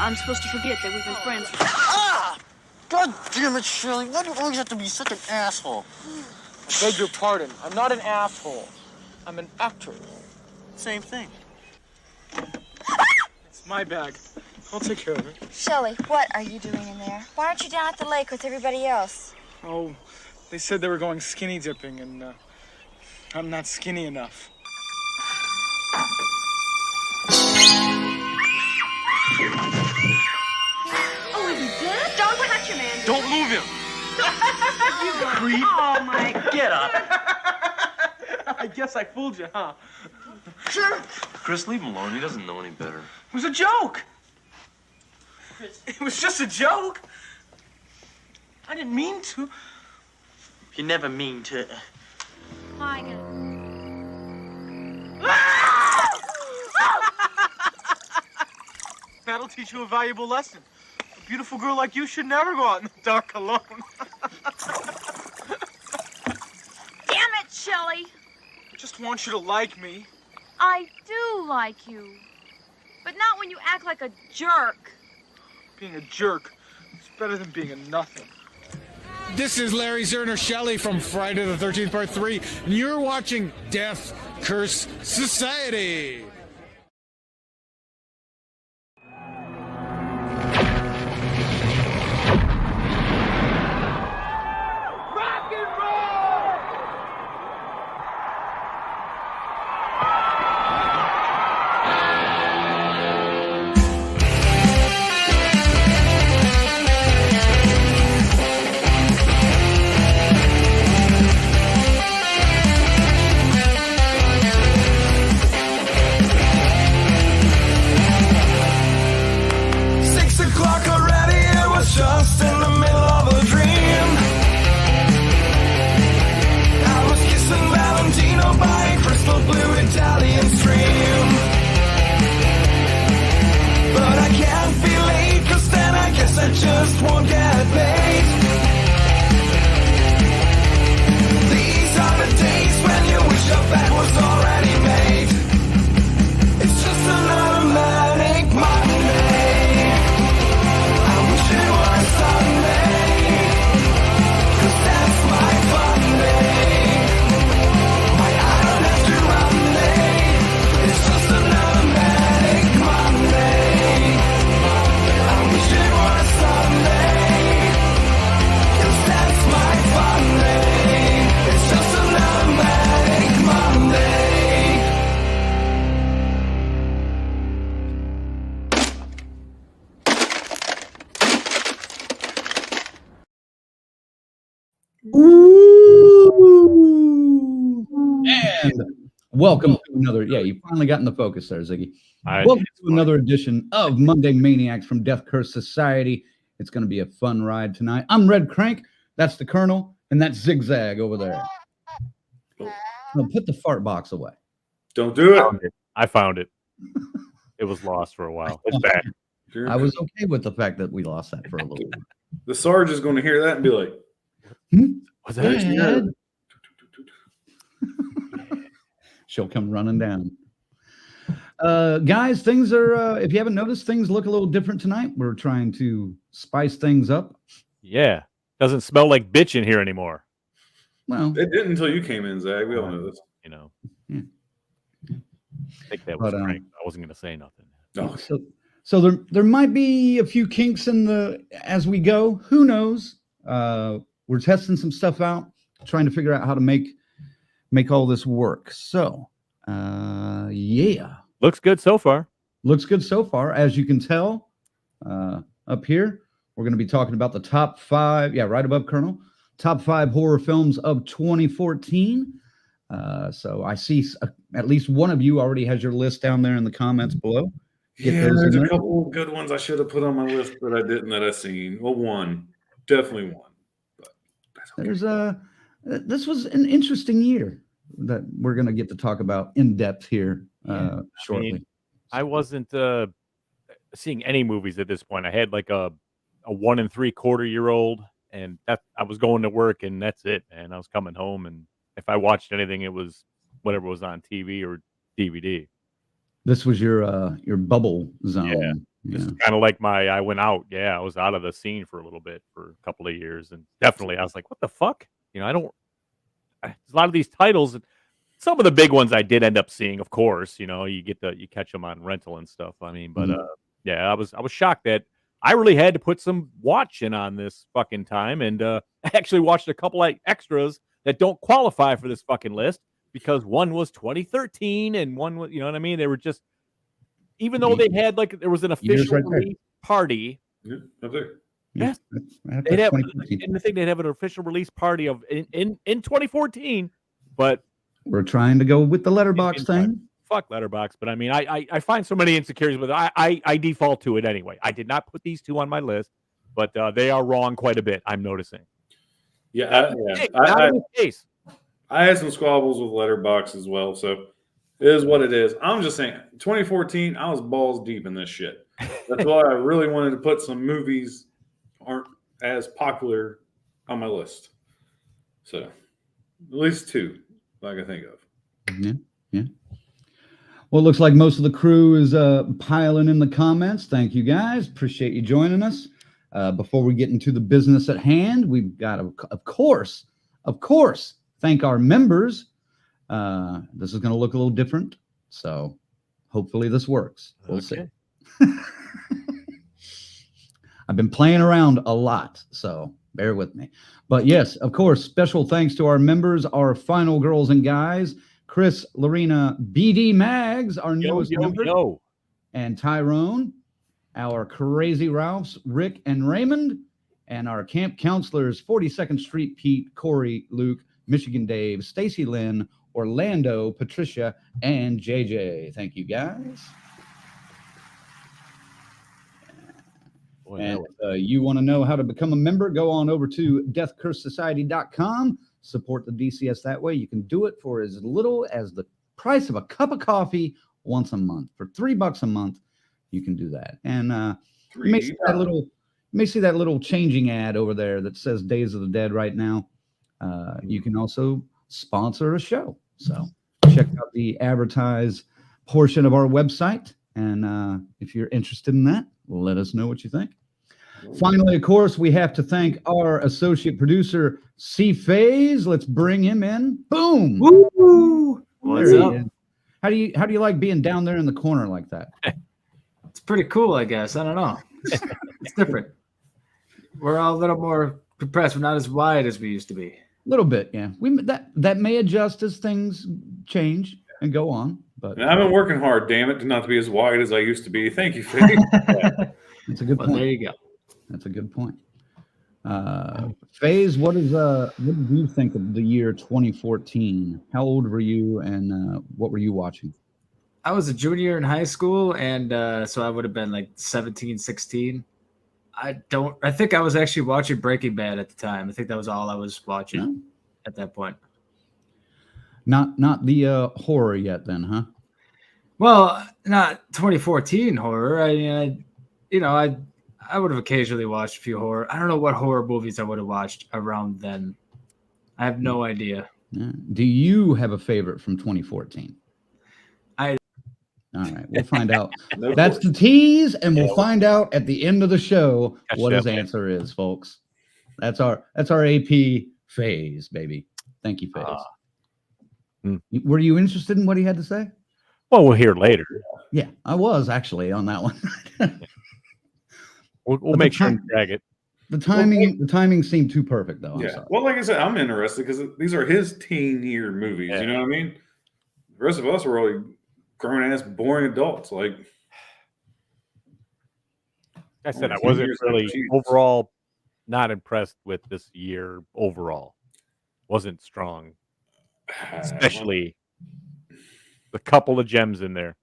I'm supposed to forget that we've been friends. Ah! God damn it, Shirley. Why do you always have to be such an asshole? I beg your pardon. I'm not an asshole. I'm an actor. Same thing. It's my bag. I'll take care of it. Shelley, what are you doing in there? Why aren't you down at the lake with everybody else? Oh, they said they were going skinny dipping, and I'm not skinny enough. Oh, is he dead? Don't touch him, Andy. Don't move him. You creep. Oh, my God. Get up. I guess I fooled you, huh? Sure. Chris, leave him alone. He doesn't know any better. It was a joke. It was just a joke. I didn't mean to. You never mean to. My God. That'll teach you a valuable lesson. A beautiful girl like you should never go out in the dark alone. Damn it, Shelley. I just want you to like me. I do like you. But not when you act like a jerk. Being a jerk is better than being a nothing. This is Larry Zerner Shelley from Friday the 13th Part 3, and you're watching Death Curse Society. Just in the middle of a dream, I was kissing Valentino by a crystal blue Italian stream. But I can't be late, 'cause then I guess I just won't get paid. These are the days when you wish your bed was already made. It's just another manic Monday. It was Sunday, 'cause that's my fun day. My I don't have to run day. It's just another manic Monday. I wish it was Sunday, 'cause that's my fun day. It's just another manic Monday. And welcome to another. Yeah, you finally got in the focus there, Ziggy. Welcome to another edition of Monday Maniacs from Death Curse Society. It's going to be a fun ride tonight. I'm Red Crank. That's the Colonel, and that's Zigzag over there. No, put the fart box away. Don't do it. I found it. It was lost for a while. It's back. I was okay with the fact that we lost that for a little bit. The Sarge is going to hear that and be like, "What's that?" She'll come running down. Guys, things are, if you haven't noticed, things look a little different tonight. We're trying to spice things up. Yeah. Doesn't smell like bitch in here anymore. Well, it didn't until you came in, Zach. We all know this. You know. Yeah. I think that was Frank. I wasn't going to say nothing. No. So there might be a few kinks in the as we go. Who knows? We're testing some stuff out, trying to figure out how to make all this work. So, yeah. Looks good so far. Looks good so far. As you can tell, up here, we're going to be talking about the top 5. Yeah, right above Colonel. Top 5 horror films of 2014. So I see at least one of you already has your list down there in the comments below. There's a couple good ones I should have put on my list, but I didn't that I seen. Well, one. Definitely one. But that's okay. This was an interesting year that we're going to get to talk about in depth here shortly. I mean, I wasn't seeing any movies at this point. I had like a 1 3/4-year-old, and that I was going to work, and that's it. And I was coming home, and if I watched anything, it was whatever was on TV or DVD. This was your bubble zone. Yeah. This is kind of like I went out. Yeah, I was out of the scene for a little bit for a couple of years, and definitely I was like, what the fuck? You know, there's a lot of these titles. Some of the big ones I did end up seeing, of course. You know, you catch them on rental and stuff. I mean, but yeah, I was shocked that I really had to put some watching on this fucking time, and I actually watched a couple of extras that don't qualify for this fucking list because one was 2013 and one was, you know what I mean? They were just, even though they had there was an official release party. Yeah, up there. Yes, they'd have, and I think they'd have an official release party of in 2014, but we're trying to go with the letterbox thing. Fuck letterbox, but I mean, I find so many insecurities with it. I default to it anyway. I did not put these two on my list, but they are wrong quite a bit. I'm noticing. Yeah, I had some squabbles with letterbox as well, so it is what it is. I'm just saying, 2014, I was balls deep in this shit. That's why I really wanted to put some movies aren't as popular on my list. So, at least two, I can think of. Yeah. Well, it looks like most of the crew is piling in the comments. Thank you, guys. Appreciate you joining us. Before we get into the business at hand, we've got to, of course, thank our members. This is going to look a little different, so hopefully this works. We'll see. I've been playing around a lot, so bear with me. But yes, of course, special thanks to our members, our final girls and guys, Chris, Lorena, BD Mags, our newest member, and Tyrone, our Crazy Ralphs, Rick and Raymond, and our camp counselors, 42nd Street Pete, Corey, Luke, Michigan Dave, Stacy Lynn, Orlando, Patricia, and JJ. Thank you, guys. And you want to know how to become a member, go on over to deathcursesociety.com. Support the DCS that way. You can do it for as little as the price of a cup of coffee once a month. For $3 a month, you can do that. And you may see that little changing ad over there that says Days of the Dead right now. You can also sponsor a show. So check out the advertise portion of our website. And if you're interested in that, let us know what you think. Finally, of course, we have to thank our associate producer, C Phase. Let's bring him in. Boom. Woo! What's up? How do you like being down there in the corner like that? It's pretty cool, I guess. I don't know. It's different. We're all a little more compressed. We're not as wide as we used to be. A little bit, yeah. That may adjust as things change and go on. But I've been working hard, damn it, to not to be as wide as I used to be. Thank you, Faye. That's a good point. There you go. That's a good point. FaZe, what did you think of the year 2014? How old were you, and what were you watching? I was a junior in high school, and so I would have been like 17, 16. I think I was actually watching Breaking Bad at the time. I think that was all I was watching at that point. Not the horror yet then, huh? Well, not 2014 horror. I would have occasionally watched a few horror. I don't know what horror movies I would have watched around then. I have no idea. Yeah. Do you have a favorite from 2014? All right, we'll find out. That's the tease, and we'll find out at the end of the show what his answer is, folks. That's our AP FaZe, baby. Thank you, FaZe. Were you interested in what he had to say? Well, we'll hear later. Yeah, I was actually on that one. We'll make sure and drag it. The timing seemed too perfect, though. Yeah. Well, like I said, I'm interested because these are his teen year movies. Yeah. You know what I mean? The rest of us are really grown ass, boring adults. Like I said, I wasn't really overall not impressed with this year. Overall, wasn't strong, especially the couple of gems in there.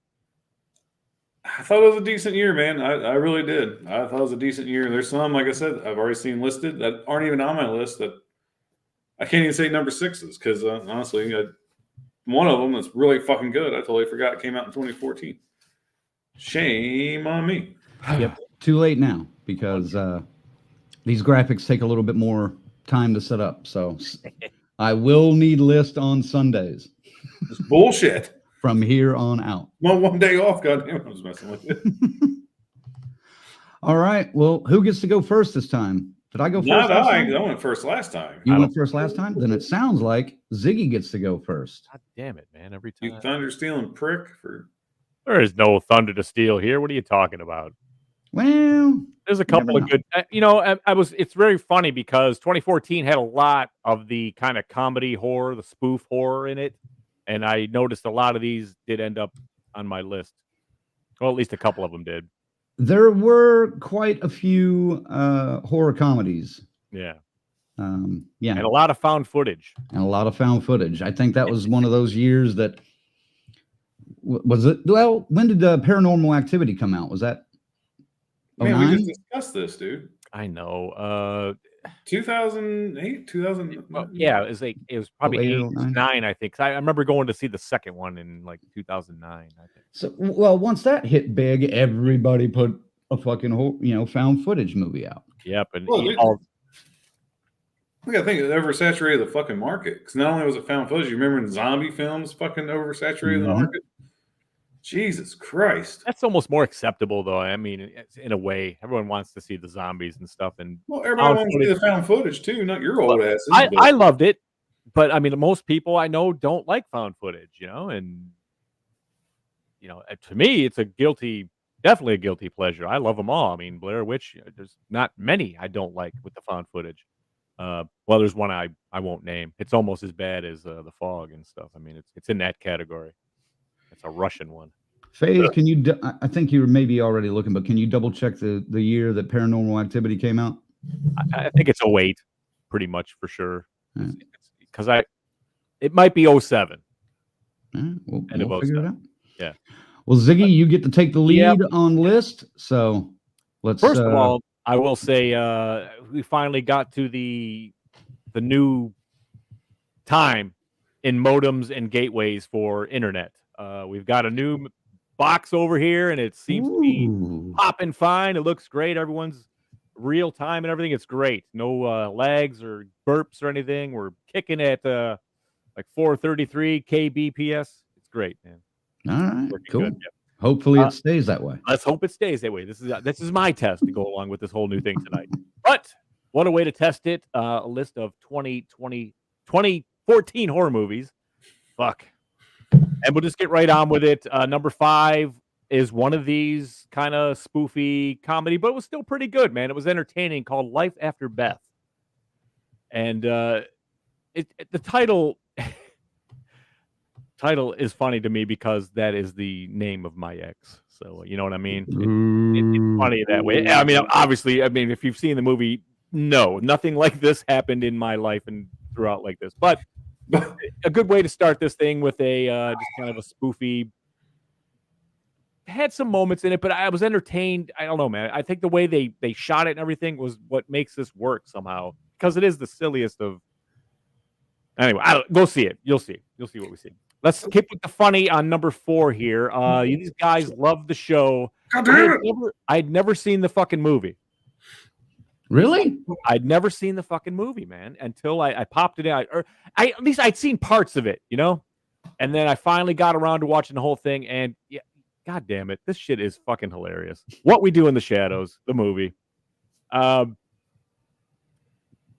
I thought it was a decent year, man. I really did. I thought it was a decent year. There's some, like I said, I've already seen listed that aren't even on my list that I can't even say number sixes because honestly, one of them that's really fucking good. I totally forgot it came out in 2014. Shame on me. Yep. Too late now because these graphics take a little bit more time to set up. So I will need list on Sundays. It's bullshit. From here on out. Well, one day off, goddamn, I was messing with you. All right. Well, who gets to go first this time? Did I go first? Not I. I went first last time. You went first last time? Then it sounds like Ziggy gets to go first. God damn it, man. Every time. You thunder stealing prick for. There is no thunder to steal here. What are you talking about? Well, there's a couple of good, it's very funny because 2014 had a lot of the kind of comedy horror, the spoof horror in it. And I noticed a lot of these did end up on my list. Well, at least a couple of them did. There were quite a few horror comedies. Yeah. Yeah. And a lot of found footage. I think that was one of those years that was it. Well, when did Paranormal Activity come out? Was that? Man, we just discussed this, dude. I know. 2008, 2000. Well, yeah, it was probably 8, 9, I think. I remember going to see the second one in like 2009. I think. So, well, once that hit big, everybody put a fucking found footage movie out. Yep, and we gotta think it oversaturated the fucking market. Because not only was it found footage, you remember when zombie films fucking oversaturated the market. Jesus Christ. That's almost more acceptable, though. I mean, in a way, everyone wants to see the zombies and stuff. And everybody wants to see the found footage too, not your old asses. I loved it, but I mean, most people I know don't like found footage, and to me, it's definitely a guilty pleasure. I love them all. I mean, Blair Witch, there's not many I don't like with the found footage. Well, there's one I won't name. It's almost as bad as The Fog and stuff. I mean, it's in that category. It's a Russian one. Faye, can you? I think you were maybe already looking, but can you double check the year that Paranormal Activity came out? I think it's 08, pretty much for sure. Because it might be 07. We'll figure it out. Yeah. Well, Ziggy, you get to take the lead on list. So let's. First of all, I will say we finally got to the new time in modems and gateways for internet. We've got a new box over here, and it seems to be popping fine. It looks great. Everyone's real time and everything. It's great. No lags or burps or anything. We're kicking at like 433 kbps. It's great, man. All right, cool. Good. Hopefully it stays that way. Let's hope it stays that way. This is my test to go along with this whole new thing tonight. But what a way to test it. A list of 2014 horror movies. Fuck. And we'll just get right on with it. Number 5 is one of these kind of spoofy comedy, but it was still pretty good, man. It was entertaining, called Life After Beth. And the title is funny to me because that is the name of my ex. So, you know what I mean? It's funny that way. I mean, obviously, if you've seen the movie, no, nothing like this happened in my life and throughout like this. But a good way to start this thing with a just kind of a spoofy. Had some moments in it, but I was entertained. I don't know, man. I think the way they shot it and everything was what makes this work somehow, because it is the silliest of. Anyway, go see it. You'll see what we see. Let's keep with the funny on number 4 here. These guys love the show. I'd never seen the fucking movie. Really? I'd never seen the fucking movie, man, until I popped it in. At least I'd seen parts of it, and then I finally got around to watching the whole thing. And yeah, God damn it, this shit is fucking hilarious. What We Do in the Shadows, the movie,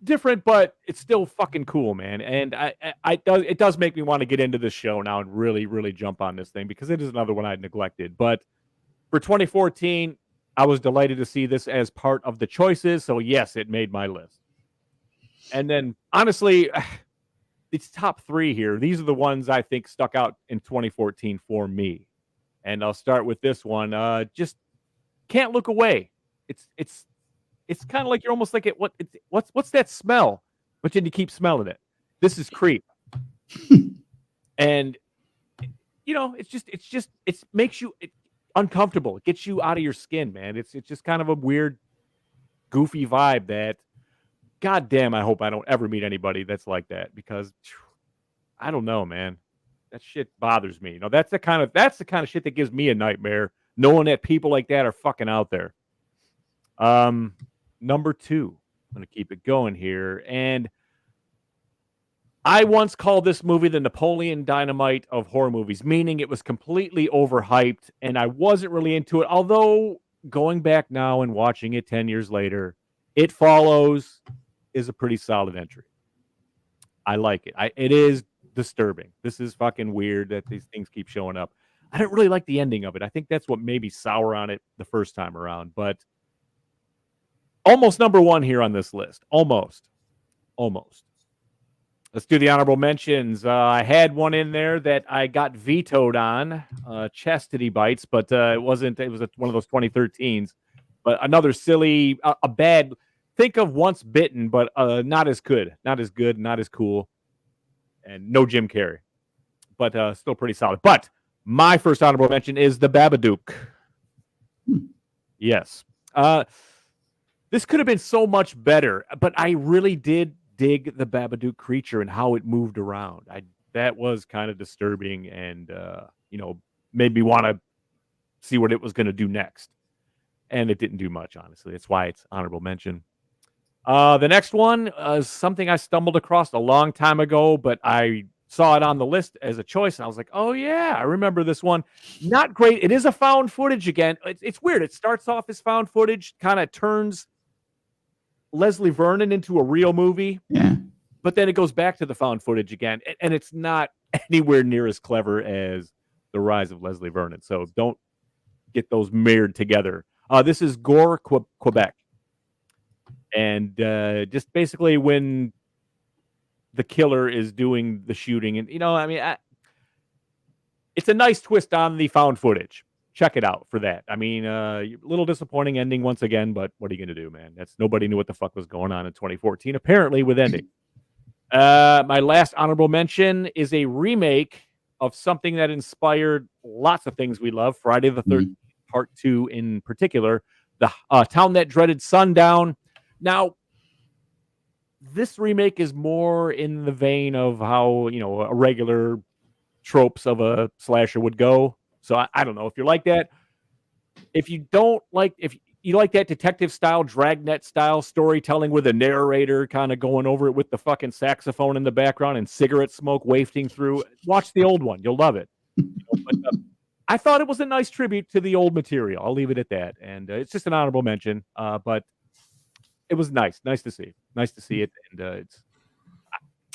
different, but it's still fucking cool, man. And it does make me want to get into this show now and really, really jump on this thing, because it is another one I'd neglected. But for 2014. I was delighted to see this as part of the choices. So, yes, it made my list. And then, honestly, it's top 3 here. These are the ones I think stuck out in 2014 for me. And I'll start with this one. Just Can't Look Away. It's kind of like you're almost like what's that smell? But then you keep smelling it. This is Creep. And, it makes you uncomfortable. It gets you out of your skin, man. It's just kind of a weird, goofy vibe that, God damn, I hope I don't ever meet anybody that's like that, because I don't know, man. That shit bothers me. That's the kind of shit that gives me a nightmare, knowing that people like that are fucking out there. Number 2, I'm gonna keep it going here, and I once called this movie the Napoleon Dynamite of horror movies, meaning it was completely overhyped and I wasn't really into it. Although going back now and watching it 10 years later, It Follows is a pretty solid entry. I like it. It is disturbing. This is fucking weird that these things keep showing up. I don't really like the ending of it. I think that's what made me sour on it the first time around, but almost number one here on this list. Almost. Let's do the honorable mentions. I had one in there that I got vetoed on, Chastity Bites, but it wasn't. It was one of those 2013s. But another silly, a bad. Think of Once Bitten, but not as good, not as cool, and no Jim Carrey, but still pretty solid. But my first honorable mention is The Babadook. Yes. This could have been so much better, but I really did dig the Babadook creature and how it moved around. That was kind of disturbing and, made me want to see what it was going to do next. And it didn't do much, honestly. That's why it's honorable mention. The next one is something I stumbled across a long time ago, but I saw it on the list as a choice, and I was like, oh, yeah, I remember this one. Not great. It is a found footage again. It's weird. It starts off as found footage, kind of turns Leslie Vernon into a real movie. Yeah. But then it goes back to the found footage again, and it's not anywhere near as clever as The Rise of Leslie Vernon. So don't get those mirrored together. This is Gore, Quebec. And just basically when the killer is doing the shooting. And, it's a nice twist on the found footage. Check it out for that. I mean, a little disappointing ending once again, but what are you going to do, man? Nobody knew what the fuck was going on in 2014, apparently, with ending. My last honorable mention is a remake of something that inspired lots of things we love. Friday the 13th, Part 2 in particular. The Town That Dreaded Sundown. Now, this remake is more in the vein of how, a regular tropes of a slasher would go. So I don't know if you're like that. If you like that detective style, dragnet style storytelling with a narrator kind of going over it with the fucking saxophone in the background and cigarette smoke wafting through, watch the old one. You'll love it. But I thought it was a nice tribute to the old material. I'll leave it at that. And it's just an honorable mention. But it was nice to see. Nice to see it. And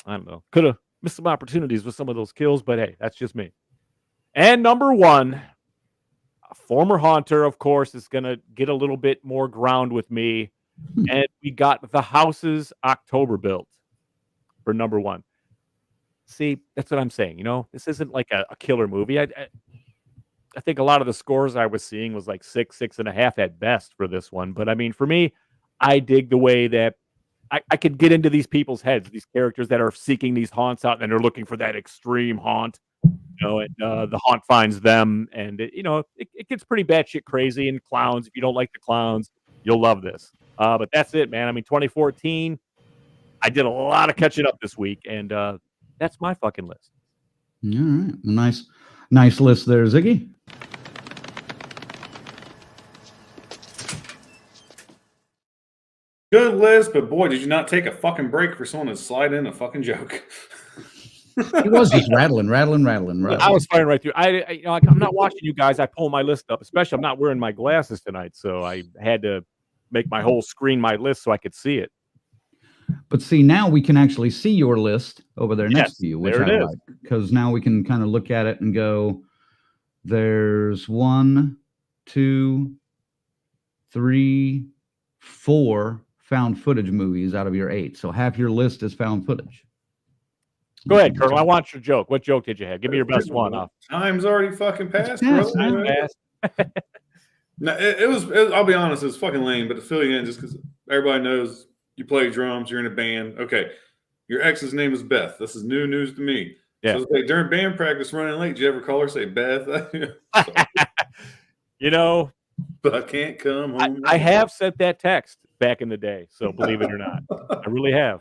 I don't know. Could have missed some opportunities with some of those kills, but hey, that's just me. And number one, a former haunter, of course, is going to get a little bit more ground with me. And we got The House's October Built for number one. See, that's what I'm saying. This isn't like a killer movie. I think a lot of the scores I was seeing was like 6.5 at best for this one. But I mean, for me, I dig the way that I could get into these people's heads, these characters that are seeking these haunts out and they're looking for that extreme haunt, and the haunt finds them. And, it gets pretty batshit crazy. And clowns, if you don't like the clowns, you'll love this. But that's it, man. I mean, 2014, I did a lot of catching up this week, and that's my fucking list. All right. Nice list there, Ziggy. Good list, but boy, did you not take a fucking break for someone to slide in a fucking joke. He was just rattling. I was firing right through. I'm not watching you guys. I pull my list up, especially I'm not wearing my glasses tonight, so I had to make my whole screen my list so I could see it. But see, now we can actually see your list over there next to you, which I like, because now we can kind of look at it and go, there's 1, 2, 3, 4 found footage movies out of your 8. So half your list is found footage. Go ahead, Colonel. I want your joke. What joke did you have? Give me your best one. Time's already fucking passed, bro. No, I'll be honest, it was fucking lame, but to fill you in, just because everybody knows you play drums, you're in a band. Okay, your ex's name is Beth. This is new news to me. Yeah. So during band practice, running late, did you ever call her say Beth? But I can't come home. I have sent that text back in the day, so believe it or not, I really have.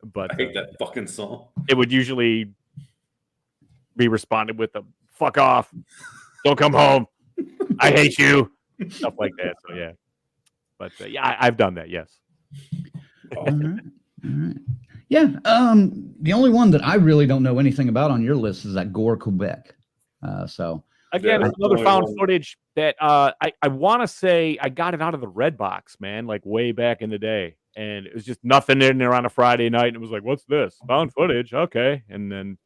But I hate that fucking song. It would usually be responded with a "fuck off," "don't come home," "I hate you," stuff like that. So yeah, but I've done that. Yes. All right. Yeah. The only one that I really don't know anything about on your list is that Gore, Quebec. Again, Yeah, another only found one. footage that I want to say I got it out of the Red Box, man, like way back in the day. And it was just nothing in there on a Friday night. And it was like, what's this? Found footage. Okay. And then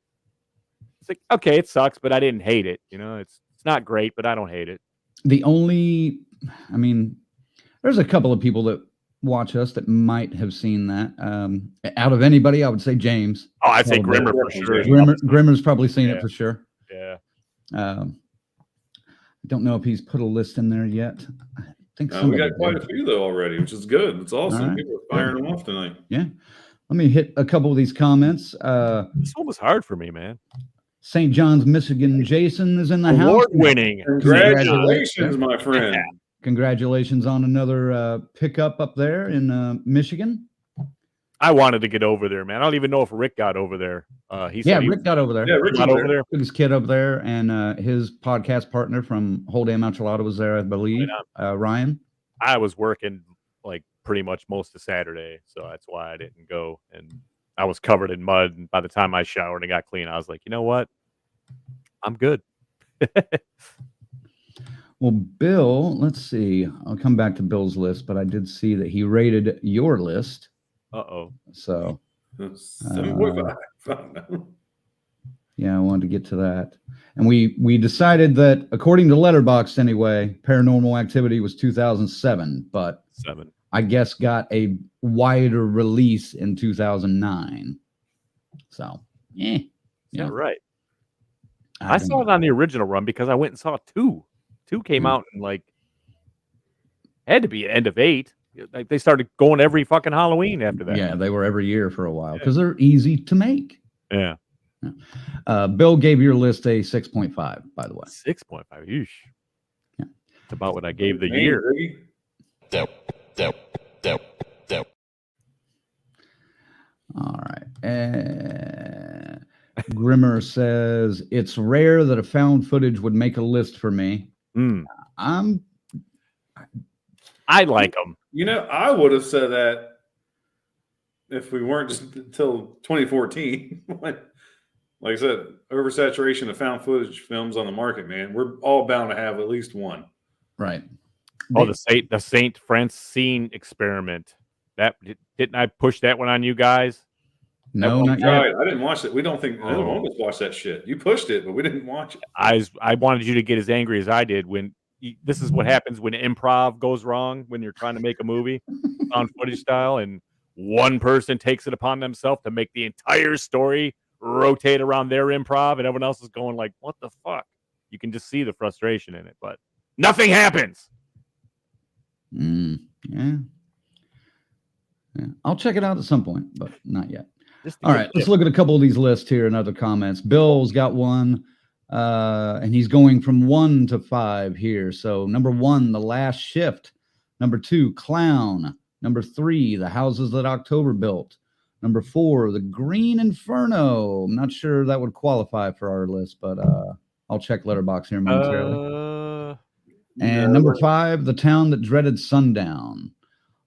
it's like, okay, it sucks, but I didn't hate it. You know, it's not great, but I don't hate it. I mean, there's a couple of people that watch us that might have seen that. Out of anybody, I would say James. Oh, I'd say Grimmer for sure. Grimmer's probably seen it for sure. Yeah. I don't know if he's put a list in there yet. I think we got quite a few though already, which is good. It's awesome. Right. People are firing them off tonight. Yeah. Let me hit a couple of these comments. This one was hard for me, man. St. John's, Michigan. Jason is in the house. Award-winning. Congratulations, my friend. Congratulations on another pickup up there in Michigan. I wanted to get over there, man. I don't even know if Rick got over there. Rick got over there. Yeah, Rick got over there. Took his kid up there, and his podcast partner from Whole Damn Enchilada was there, I believe. Ryan. I was working like pretty much most of Saturday, so that's why I didn't go. And I was covered in mud. And by the time I showered and got clean, I was like, you know what? I'm good. Well, Bill, let's see. I'll come back to Bill's list, but I did see that he rated your list. Uh-oh. So 7.5. Yeah, I wanted to get to that. And we decided that, according to Letterboxd anyway, Paranormal Activity was 2007, but I guess got a wider release in 2009. So, yeah. Right. I saw it on the original run because I went and saw 2. 2 came out and like had to be end of 8. Like they started going every fucking Halloween after that. Yeah, they were every year for a while because they're easy to make. Yeah. Bill gave your list a 6.5, by the way. 6.5. Yeesh. Yeah. That's about what I gave the year. All right. Grimmer says it's rare that a found footage would make a list for me. I like them. You know, I would have said that if we weren't just until 2014. Like I said, oversaturation of found footage films on the market, man. We're all bound to have at least one. Right. Oh, the Saint Francine experiment. That didn't I push that one on you guys? No, not yet. I didn't watch it. We don't think neither one of us watched that shit. You pushed it, but we didn't watch it. I wanted you to get as angry as I did when this is what happens when improv goes wrong when you're trying to make a movie, found footage style, and one person takes it upon themselves to make the entire story rotate around their improv, and everyone else is going like, "What the fuck?" You can just see the frustration in it, but nothing happens. Yeah. I'll check it out at some point, but not yet. All right, let's look at a couple of these lists here and other comments. Bill's got one, and he's going from 1 to 5 here. So number 1, The Last Shift. Number 2, Clown. Number 3, The Houses That October Built. Number 4, The Green Inferno. I'm not sure that would qualify for our list, but I'll check Letterboxd here momentarily. And number 5, The Town That Dreaded Sundown.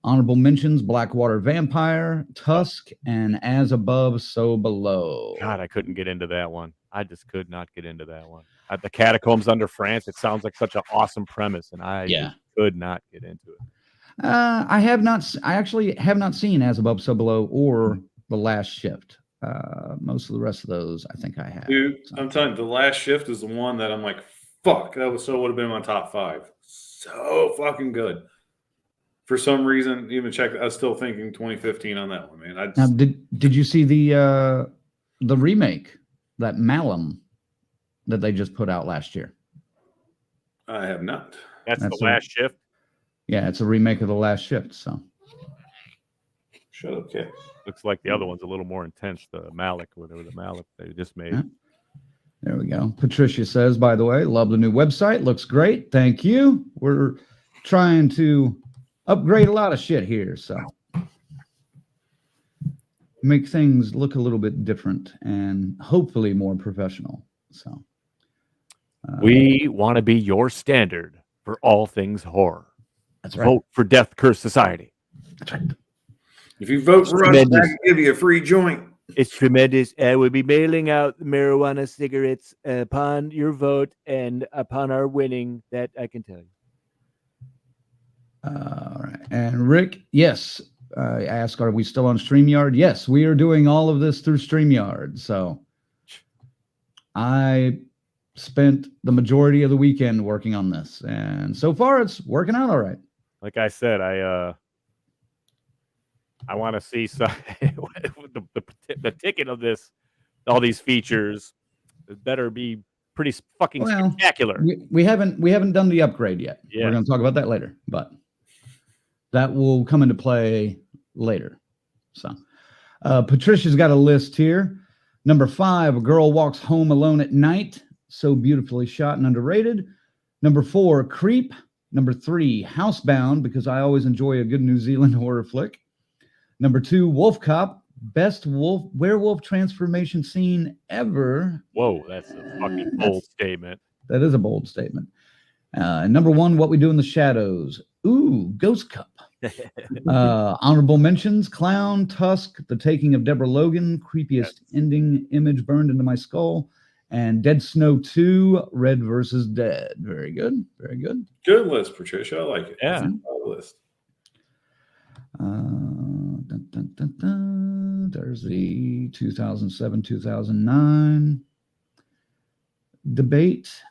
Honorable mentions: Blackwater Vampire, Tusk, and As Above, So Below. God, I couldn't get into that one. I just could not get into that one. The Catacombs Under France. It sounds like such an awesome premise, and I just could not get into it. I actually have not seen As Above, So Below or The Last Shift. Most of the rest of those, I think I have. Dude, I'm telling you, The Last Shift is the one that I'm like, fuck, that would have been my top 5. So fucking good. For some reason, even check. I was still thinking 2015 on that one, man. Now, did you see the remake, that Malum, that they just put out last year? I have not. That's The Last Shift. Yeah, it's a remake of The Last Shift. So, shut up, kid. Looks like the other one's a little more intense. The Malik, whatever the Malik they just made. Yeah. There we go. Patricia says, by the way, love the new website. Looks great. Thank you. We're trying to upgrade a lot of shit here, so make things look a little bit different and hopefully more professional. So we want to be your standard for all things horror. That's right. Vote for Death Curse Society. That's right. If you vote for us, I can give you a free joint. It's tremendous. We'll be mailing out marijuana cigarettes upon your vote and upon our winning. That I can tell you. All right. And Rick, yes, ask, are we still on StreamYard? Yes, we are doing all of this through StreamYard. So I spent the majority of the weekend working on this, and so far it's working out all right. Like I said, I want to see some the ticket of this, all these features. It better be pretty fucking spectacular. We haven't done the upgrade yet. Yeah. We're going to talk about that later, but that will come into play later. So Patricia's got a list here. Number 5, A Girl Walks Home Alone at Night. So beautifully shot and underrated. Number 4, Creep. Number 3, Housebound, because I always enjoy a good New Zealand horror flick. Number 2, Wolf Cop. Best werewolf transformation scene ever. Whoa, that's a fucking bold statement. That is a bold statement. And number 1, What We Do in the Shadows. Ooh, Ghost Cup. Honorable mentions: Clown, Tusk, The Taking of Deborah Logan, creepiest ending image burned into my skull, and Dead Snow 2, Red versus Dead. Very good. Very good. Good list, Patricia. I like it. Yeah. List. There's the 2007-2009 debate.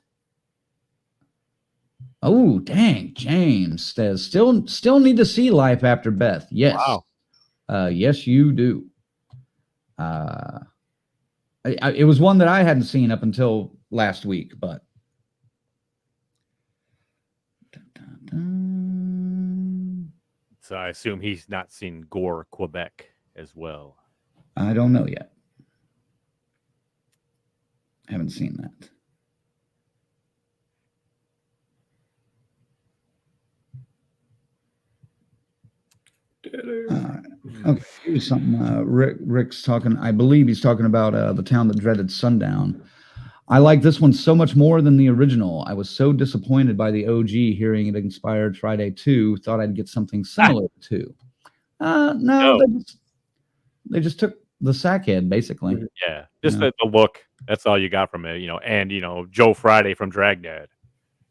Oh, dang. James says, still need to see Life After Beth. Yes. Wow. Yes, you do. It was one that I hadn't seen up until last week, but so I assume he's not seen Gore, Quebec as well. I don't know yet. Haven't seen that. Okay, here's something. Rick's talking. I believe he's talking about The Town That Dreaded Sundown. I like this one so much more than the original. I was so disappointed by the OG, hearing it inspired Friday 2. Thought I'd get something similar to. No. They just took the sackhead, basically. Yeah, just the look. That's all you got from it, And Joe Friday from Dragnet.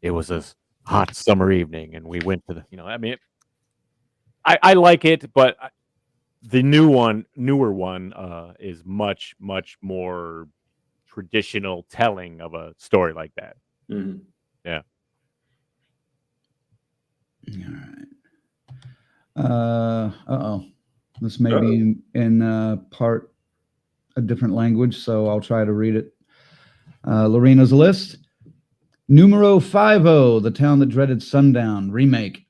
It was a hot summer evening, and we went to the. I like it, but the newer one, is much, much more traditional telling of a story like that. Mm-hmm. Yeah. All right. This may be in part a different language, so I'll try to read it. Lorena's list. Numero 50, The Town That Dreaded Sundown remake.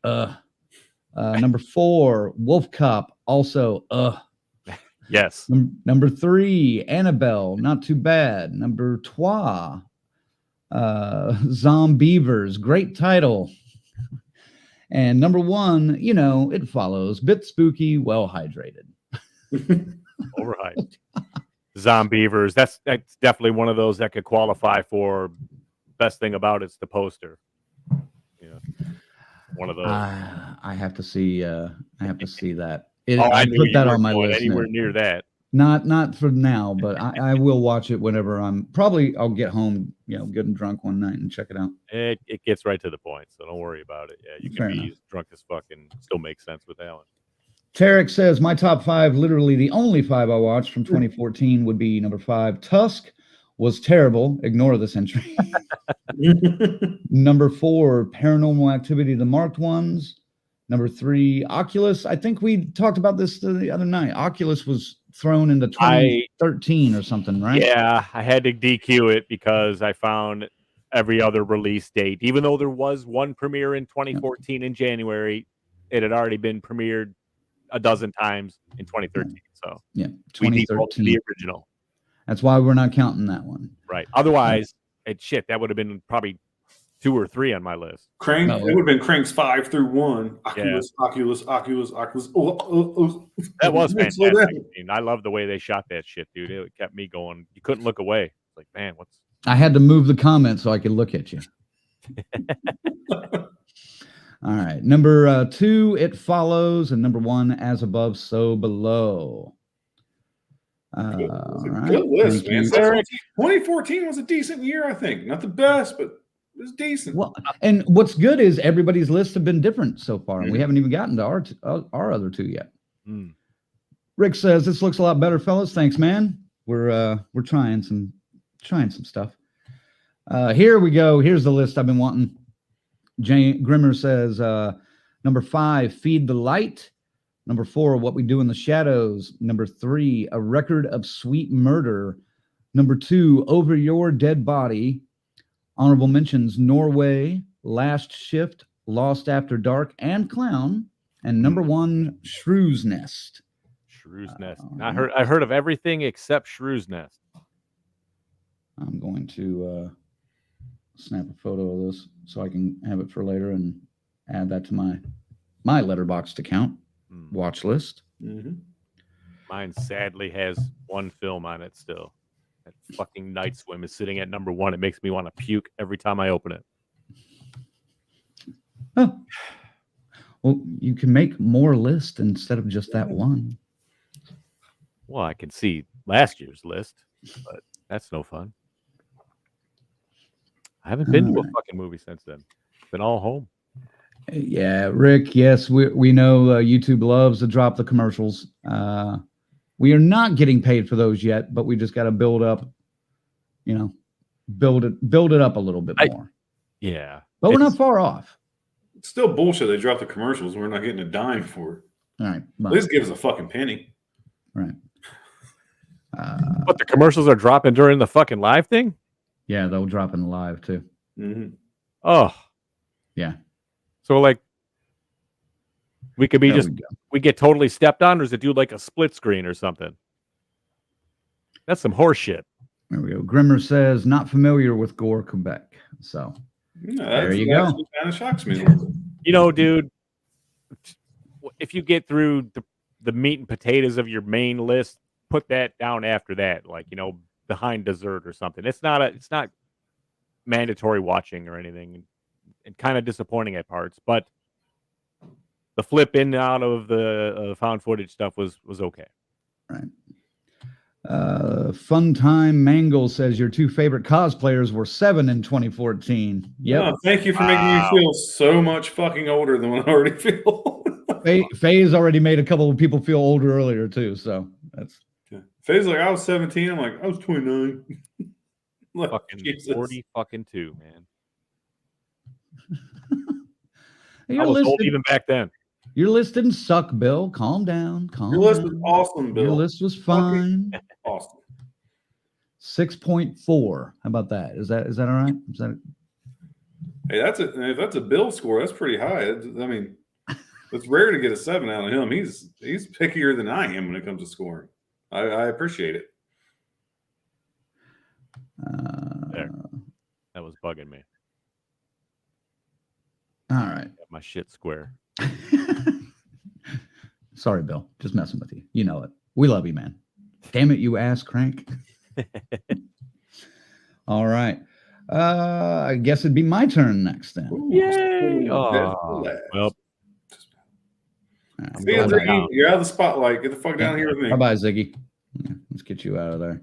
Number 4, Wolf Cop. Also, yes. Number 3, Annabelle. Not too bad. Number 2, Zombievers. Great title. And number 1, It Follows. Bit spooky, well hydrated. Overhyped. Zombievers. That's definitely one of those that could qualify for best thing about it's the poster. One of those. I have to see. I have to see that. I put that on my list. Anywhere near that. Not for now, but I will watch it whenever I'll get home, good and drunk one night and check it out. It gets right to the point, so don't worry about it. Yeah, you can be as drunk as fuck and still make sense with that one. Tarek says, my top 5, literally the only 5 I watched from 2014 would be number 5, Tusk. Was terrible. Ignore this entry. Number 4, Paranormal Activity, the marked ones. Number 3, Oculus. I think we talked about this the other night. Oculus was thrown into 2013 or something, right? Yeah, I had to DQ it because I found every other release date. Even though there was one premiere in 2014 in January, it had already been premiered a dozen times in 2013. So yeah, we default to the original. That's why we're not counting that one. Right. Otherwise, that would have been probably 2 or 3 on my list. Crank. It would have been Cranks 5 through 1. Oculus. That was fantastic. I love the way they shot that shit, dude. It kept me going. You couldn't look away. It's like, man, what's... I had to move the comment so I could look at you. All right. Number 2, It Follows, and number 1, As Above, So Below. Right. Good list, Thank man. you. 2014 was a decent year, I think. Not the best, but it was decent. Well, and what's good is everybody's lists have been different so far, and we haven't even gotten to our other two yet. Rick says this looks a lot better, fellas. Thanks, man. We're trying some stuff. Here we go. Here's the list I've been wanting. Grimmer says number 5, Feed the Light. Number 4, What We Do in the Shadows. Number 3, A Record of Sweet Murder. Number 2, Over Your Dead Body. Honorable mentions: Norway, Last Shift, Lost After Dark, and Clown. And number 1, Shrew's Nest. Shrew's Nest. I heard of everything except Shrew's Nest. I'm going to snap a photo of this so I can have it for later and add that to my Letterboxd account watch list. Mine sadly has one film on it still. That fucking Night Swim is sitting at number 1. It makes me want to puke every time I open it. Oh. Well, you can make more lists instead of just that one. Well, I can see last year's list, but that's no fun. I haven't been to a fucking movie since then. Been all home. Yeah, Rick, yes, we know YouTube loves to drop the commercials. We are not getting paid for those yet, but we just got to build up, build it up a little bit more. Yeah. But we're not far off. It's still bullshit. They drop the commercials. We're not getting a dime for it. All right. At least give us a fucking penny. Right. But the commercials are dropping during the fucking live thing? Yeah, they'll drop in the live too. Oh. Yeah. So like we could be we get totally stepped on, or does it do like a split screen or something? That's some horse shit. There we go. Grimmer says not familiar with Gore, Quebec. So there you go. Kind of shocks me. Dude, if you get through the meat and potatoes of your main list, put that down after that, like behind dessert or something. It's not mandatory watching or anything, and kind of disappointing at parts, but the flip in and out of the found footage stuff was okay. Right. Fun Time Mangle says your 2 favorite cosplayers were 7 in 2014. Yep. Oh, thank you for making me feel so much fucking older than what I already feel. Faye's already made a couple of people feel older earlier too, so that's. Faye's like, I was 17. I'm like, I was 29. Like, fucking Jesus. 40 fucking 2, man. I was old even back then. Your list didn't suck, Bill. Calm down. Your list was awesome, Bill. Your list was fine. Awesome. 6.4. How about that? Is that all right? Is that? Hey, if that's a Bill score, that's pretty high. I mean, it's rare to get a 7 out of him. He's pickier than I am when it comes to scoring. I appreciate it. There. That was bugging me. All right. Got my shit square. Sorry, Bill. Just messing with you. You know it. We love you, man. Damn it, you ass crank. All right. I guess it'd be my turn next then. Yay! Oh, well. You're out of the spotlight. Get the fuck down here with me. Bye-bye, Ziggy. Yeah, let's get you out of there.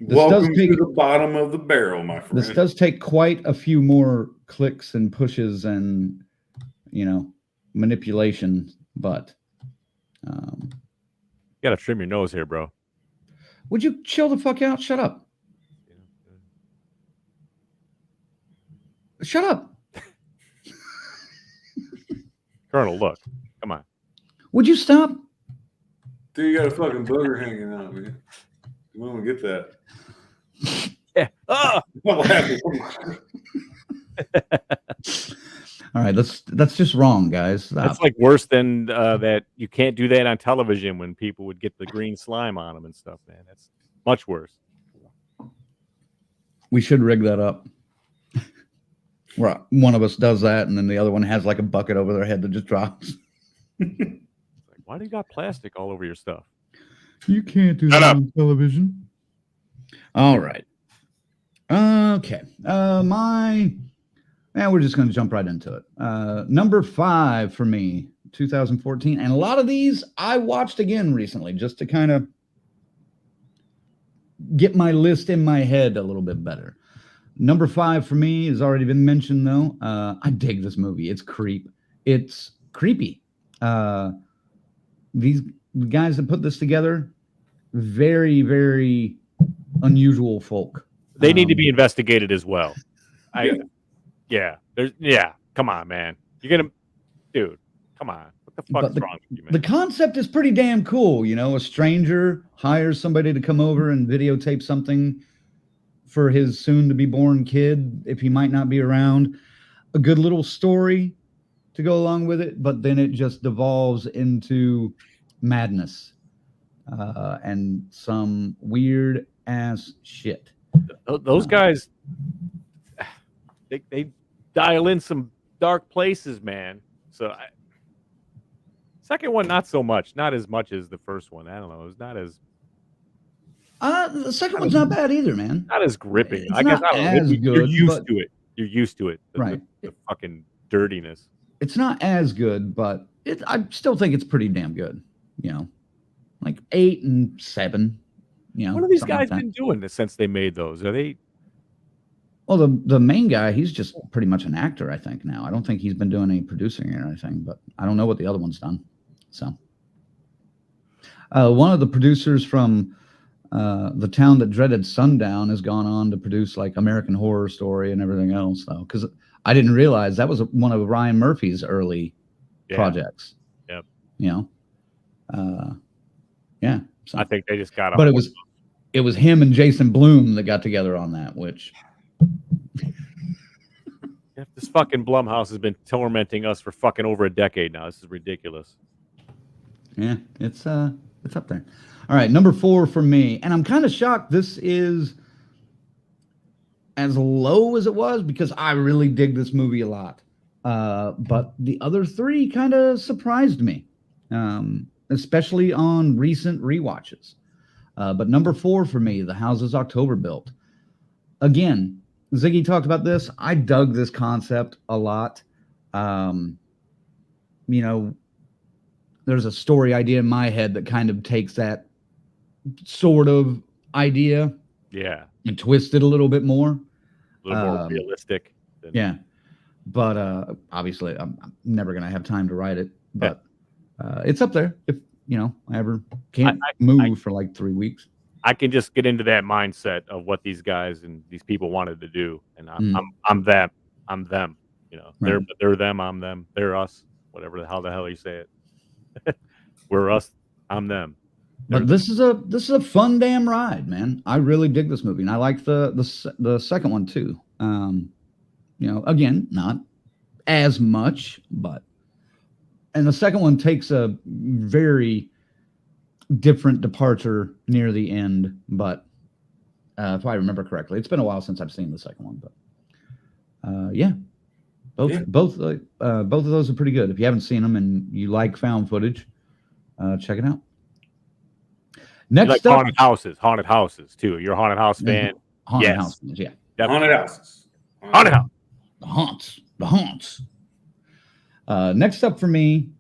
Welcome to the bottom of the barrel, my friend. This does take quite a few more clicks and pushes and, manipulation, but you got to trim your nose here, bro. Would you chill the fuck out? Shut up. Shut up. Colonel, look. Come on. Would you stop? Dude, you got a fucking booger hanging out, man. You want to get that? Yeah. Oh! All right, that's just wrong, guys. Stop. That's like worse than that. You can't do that on television when people would get the green slime on them and stuff, man. That's much worse. We should rig that up. Where one of us does that, and then the other one has like a bucket over their head that just drops. Like, why do you got plastic all over your stuff? You can't do that on television. All right. Okay. We're just going to jump right into it. Number 5 for me 2014. And a lot of these I watched again recently just to kind of get my list in my head a little bit better. Number 5 for me has already been mentioned, though. I dig this movie. It's creepy. These guys that put this together, very, very unusual folk. They need to be investigated as well. Come on, man. Dude, come on. What the fuck's wrong with you, man? The concept is pretty damn cool. You know, a stranger hires somebody to come over and videotape something for his soon-to-be-born kid if he might not be around. A good little story to go along with it, but then it just devolves into madness and some weird-ass shit. Those guys, they dial in some dark places, man. So second one, not so much. Not as much as the first one. I don't know. It's not as... the second one's not bad either, man. Not as gripping. It's not as good. You're used to it. You're used to it. Right. The fucking dirtiness. It's not as good, but I still think it's pretty damn good. You know, like 8 and 7. You know, what have these guys been doing since they made those? Are they? Well, the main guy, he's just pretty much an actor, I think, now. I don't think he's been doing any producing or anything, but I don't know what the other one's done. So, one of the producers from The Town That Dreaded Sundown has gone on to produce like American Horror Story and everything else, though, because I didn't realize that was one of Ryan Murphy's early projects. Yep. You know, yeah. So, I think they just got. But it was him and Jason Blum that got together on that, which. This fucking Blumhouse has been tormenting us for fucking over a decade now. This is ridiculous. Yeah, it's up there. All right, number 4 for me, and I'm kind of shocked this is as low as it was because I really dig this movie a lot. But the other 3 kind of surprised me, especially on recent rewatches. But number 4 for me, The Houses October Built. Again, Ziggy talked about this. I dug this concept a lot. You know, there's a story idea in my head that kind of takes that sort of idea, and twist it a little bit more, a little more realistic. Yeah, but obviously, I'm never gonna have time to write it. But it's up there. If you know, I ever can't move for like 3 weeks. I can just get into that mindset of what these guys and these people wanted to do, and I'm them. I'm them. You know, Right. they're them. I'm them. They're us. Whatever the hell you say it. We're us. I'm them. But this is a fun damn ride, man. I really dig this movie, and I like the second one too. You know, again, not as much, and the second one takes a very different departure near the end. But if I remember correctly, it's been a while since I've seen the second one. But yeah, both of those are pretty good. If you haven't seen them and you like found footage, check it out. Next like up, haunted houses too. You're a haunted house fan. Haunted houses, yeah. Haunted houses. Haunted house. The haunts. Next up for me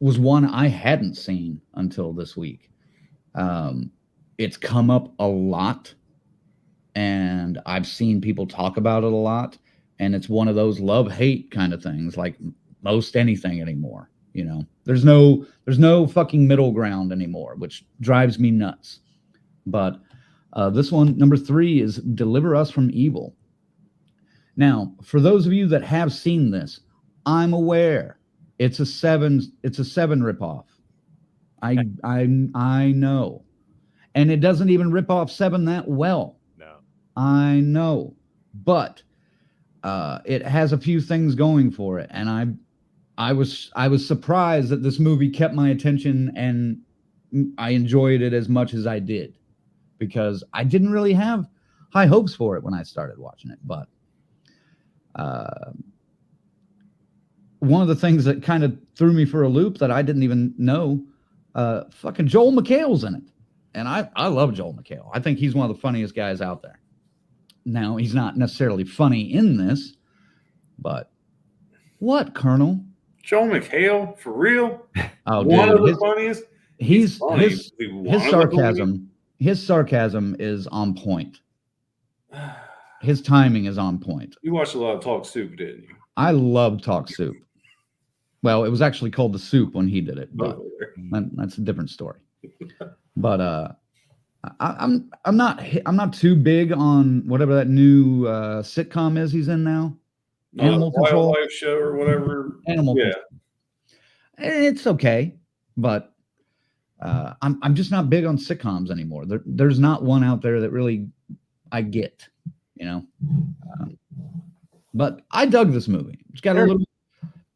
was one I hadn't seen until this week. It's come up a lot, and I've seen people talk about it a lot, and it's one of those love-hate kind of things, like most anything anymore. You know, there's no fucking middle ground anymore, which drives me nuts. But this one, number 3, is Deliver Us from Evil. Now, for those of you that have seen this, I'm aware it's a 7 ripoff. I know. And it doesn't even rip off 7 that well. No. I know. But it has a few things going for it, and I was surprised that this movie kept my attention and I enjoyed it as much as I did, because I didn't really have high hopes for it when I started watching it. But one of the things that kind of threw me for a loop that I didn't even know, fucking Joel McHale's in it. And I love Joel McHale. I think he's one of the funniest guys out there. Now, he's not necessarily funny in this, but what, Colonel? Joel McHale, for real? Oh, One dude, of the funniest. His funny. Is he one his of the funniest? sarcasm. His sarcasm is on point. His timing is on point. You watched a lot of Talk Soup, didn't you? I love Talk Soup. Well, it was actually called The Soup when he did it, but that's a different story. But I'm not too big on whatever that new sitcom is he's in now. Animal Control, Wildlife Show or whatever. Animal Control. It's okay, but I'm just not big on sitcoms anymore. There's not one out there that really I get, you know. But I dug this movie. It's got a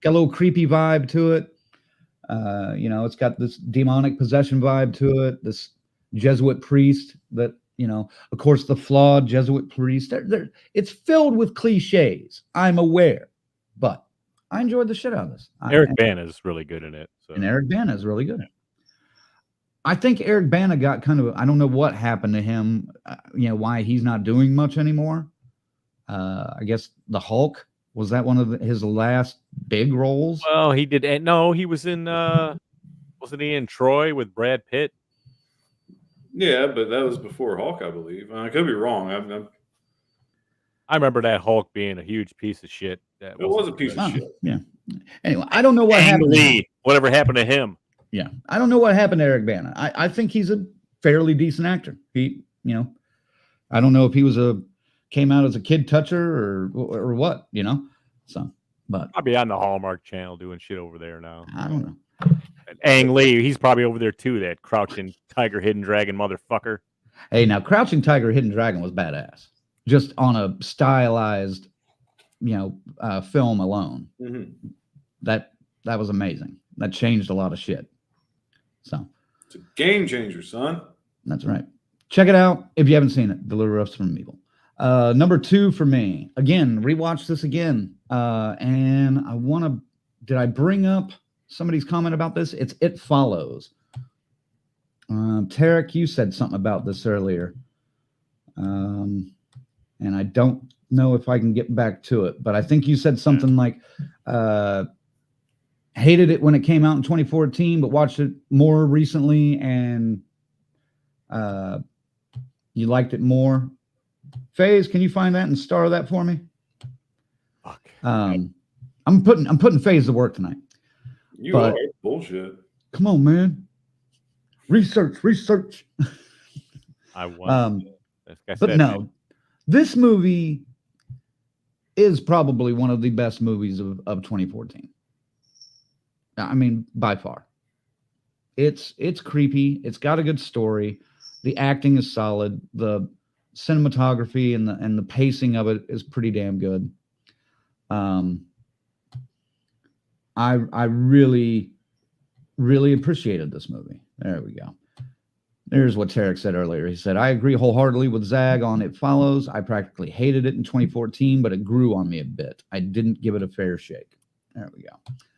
little creepy vibe to it. You know, it's got this demonic possession vibe to it. This Jesuit priest that, you know, of course, the flawed Jesuit priest. It's filled with cliches. I'm aware, but I enjoyed the shit out of this. Eric Bana is really good in it. So. And Eric Bana is really good. I think Eric Bana got kind of, I don't know what happened to him, you know, why he's not doing much anymore. I guess the Hulk, was that one of his last big roles? Well, he did. No, he was in, wasn't he in Troy with Brad Pitt? Yeah, but that was before Hulk, I believe. I could be wrong. I remember that Hulk being a huge piece of shit. It was a piece of shit. Yeah. Anyway, I don't know what happened. Lee, whatever happened to him? Yeah, I don't know what happened to Eric Bana. I think he's a fairly decent actor. He, you know, I don't know if he came out as a kid toucher or what, you know. So, but I'll be on the Hallmark Channel doing shit over there now. I don't know. And Ang Lee, he's probably over there too. That crouching tiger, hidden dragon motherfucker. Hey, now Crouching Tiger, Hidden Dragon was badass. Just on a stylized, you know, film alone. Mm-hmm. That was amazing. That changed a lot of shit. So it's a game changer, son. That's right. Check it out if you haven't seen it. Deliver Us from Evil. Number 2 for me. Again, rewatch this again. And I want to. Did I bring up somebody's comment about this? It's It Follows. Tarek, you said something about this earlier. And I don't know if I can get back to it, but I think you said something like hated it when it came out in 2014, but watched it more recently and you liked it more. FaZe, can you find that and star that for me? Fuck. I'm putting FaZe to work tonight. You are bullshit. Come on, man. Research. I want. But no, this movie is probably one of the best movies of 2014. I mean, by far. It's creepy. It's got a good story. The acting is solid. The cinematography and the pacing of it is pretty damn good. I really, really appreciated this movie. There we go. There's what Tarek said earlier. He said, I agree wholeheartedly with Zag on It Follows. I practically hated it in 2014, but it grew on me a bit. I didn't give it a fair shake. There we go.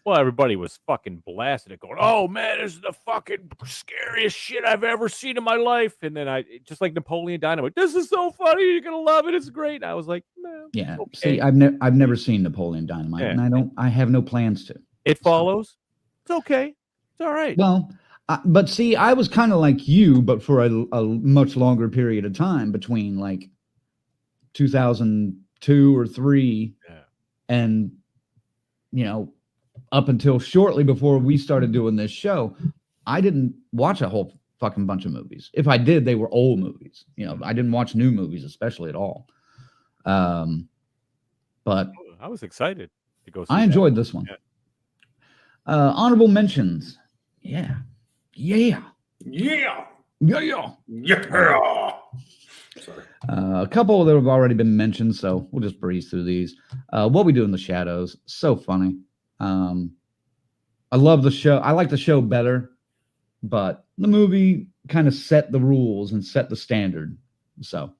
Well, everybody was fucking blasting it, going, "Oh man, this is the fucking scariest shit I've ever seen in my life." And then I, just like Napoleon Dynamite, this is so funny. You're gonna love it. It's great. And I was like, man, yeah. Okay. See, I've never seen Napoleon Dynamite, and I have no plans to. It Follows. It's okay. It's all right. Well, but see, I was kind of like you, but for a much longer period of time between like 2002 or 3 and, you know, up until shortly before we started doing this show, I didn't watch a whole fucking bunch of movies. If I did, they were old movies. You know, I didn't watch new movies, especially at all. But I was excited to go see I enjoyed this one. Yeah. Honorable mentions. Yeah. Yeah. Sorry. A couple that have already been mentioned, so we'll just breeze through these. What We Do in the Shadows, so funny. I love the show. I like the show better, but the movie kind of set the rules and set the standard. So,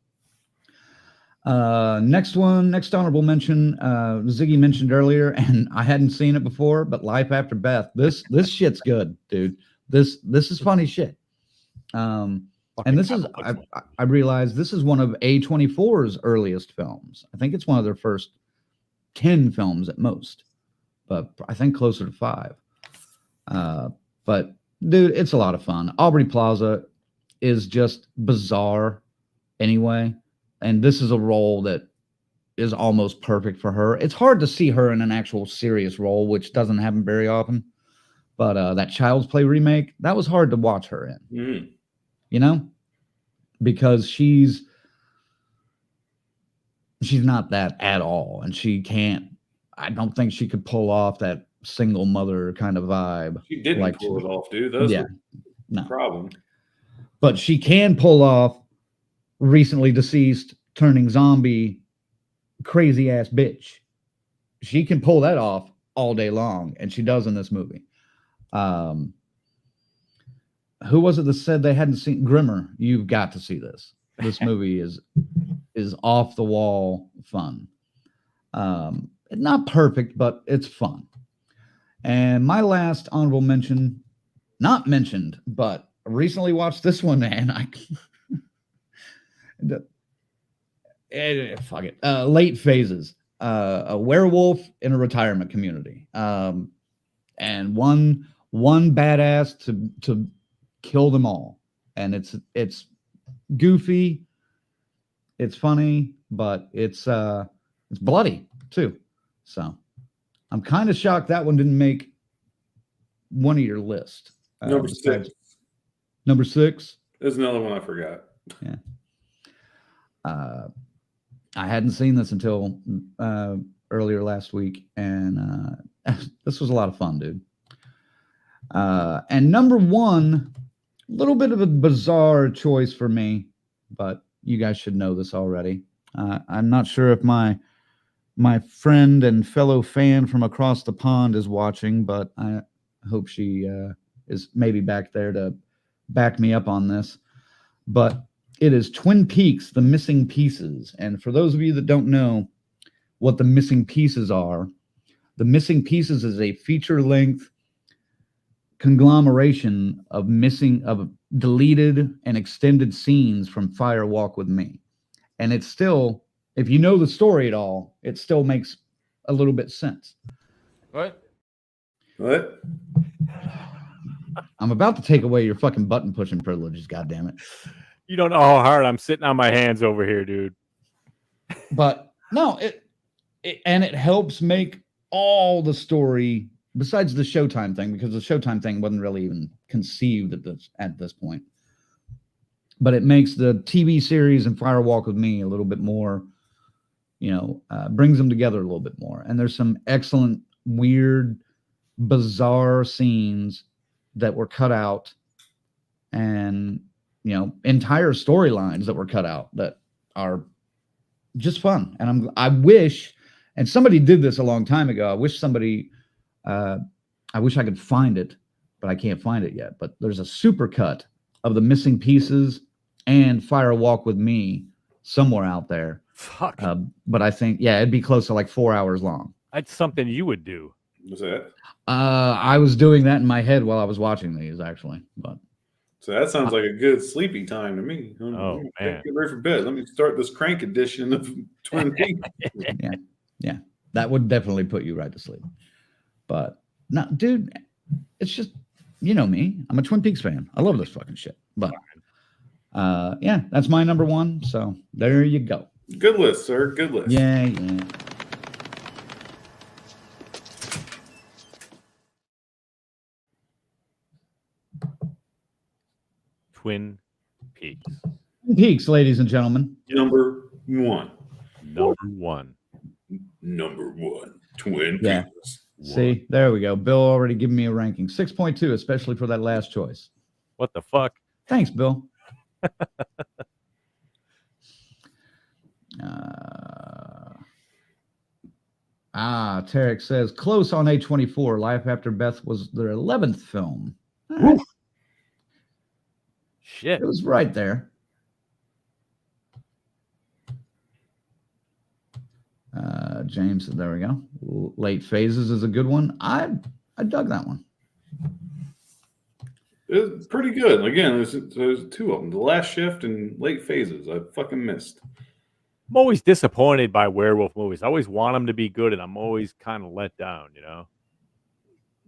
next honorable mention, Ziggy mentioned earlier, and I hadn't seen it before, but Life After Beth. This shit's good, dude. This is funny shit. And this is, I realized this is one of A24's earliest films. I think it's one of their first 10 films at most. but I think closer to 5. But dude, it's a lot of fun. Aubrey Plaza is just bizarre anyway, and this is a role that is almost perfect for her. It's hard to see her in an actual serious role, which doesn't happen very often. But that Child's Play remake, that was hard to watch her in. Mm. You know, because she's not that at all, and she can't. I don't think she could pull off that single mother kind of vibe. She didn't pull it off, dude. That's the problem. But she can pull off recently deceased, turning zombie, crazy ass bitch. She can pull that off all day long, and she does in this movie. Who was it that said they hadn't seen Grimmer? You've got to see this. This movie is off the wall fun. Not perfect, but it's fun. And my last honorable mention, not mentioned, but I recently watched this one, and fuck it. Late Phases. A werewolf in a retirement community. And one badass to kill them all. And it's goofy, it's funny, but it's bloody too. So I'm kind of shocked that one didn't make one of your list. Number 6. Number 6. There's another one I forgot. Yeah. I hadn't seen this until earlier last week, and this was a lot of fun, dude. And number 1, a little bit of a bizarre choice for me, but you guys should know this already. I'm not sure if my friend and fellow fan from across the pond is watching, but I hope she is maybe back there to back me up on this. But it is Twin Peaks: The Missing Pieces. And for those of you that don't know what The Missing Pieces are, The Missing Pieces is a feature-length conglomeration of deleted and extended scenes from Fire Walk with Me. And it's still, if you know the story at all, it still makes a little bit sense. What? I'm about to take away your fucking button pushing privileges, goddammit. You don't know how hard I'm sitting on my hands over here, dude. But no, it helps make all the story, besides the Showtime thing, because the Showtime thing wasn't really even conceived at this point. But it makes the TV series and Fire Walk with Me a little bit more, brings them together a little bit more. And there's some excellent, weird, bizarre scenes that were cut out, and entire storylines that were cut out that are just fun. And I wish, and somebody did this a long time ago. I wish I could find it, but I can't find it yet. But there's a supercut of The Missing Pieces and Fire Walk with Me somewhere out there. Fuck. But I think, it'd be close to like 4 hours long. That's something you would do. What's that? I was doing that in my head while I was watching these, actually. But so that sounds like a good sleepy time to me. Oh, man. Get ready for bed. Let me start this crank edition of Twin Peaks. Yeah. That would definitely put you right to sleep. But no, dude, it's just, you know me. I'm a Twin Peaks fan. I love this fucking shit. But that's my number 1. So there you go. Good list, sir. Good list. Yeah. Twin Peaks. Twin Peaks, ladies and gentlemen. Number 1. Number 1. Twin Yeah. Peaks. See, there we go. Bill already giving me a ranking. 6.2, especially for that last choice. What the fuck? Thanks, Bill. Tarek says, close on A24. Life After Beth was their 11th film. Right. Shit. It was right there. James said, there we go. Late Phases is a good one. I dug that one. It's pretty good. Again, there's 2 of them. The Last Shift and Late Phases. I fucking missed. I'm always disappointed by werewolf movies. I always want them to be good, and I'm always kind of let down,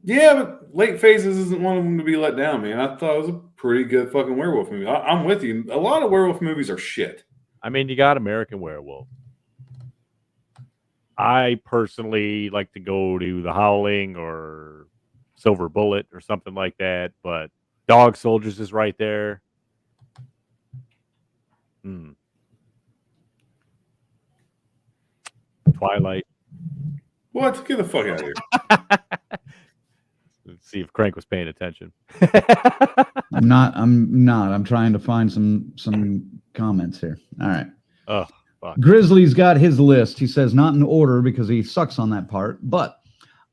Yeah, but Late Phases isn't one of them to be let down, man. I thought it was a pretty good fucking werewolf movie. I'm with you. A lot of werewolf movies are shit. I mean, you got American Werewolf. I personally like to go to The Howling or Silver Bullet or something like that, but Dog Soldiers is right there. Twilight. What? Get the fuck out of here. Let's see if Crank was paying attention. I'm not. I'm trying to find some comments here. All right. Oh, fuck. Grizzly's got his list. He says not in order because he sucks on that part. But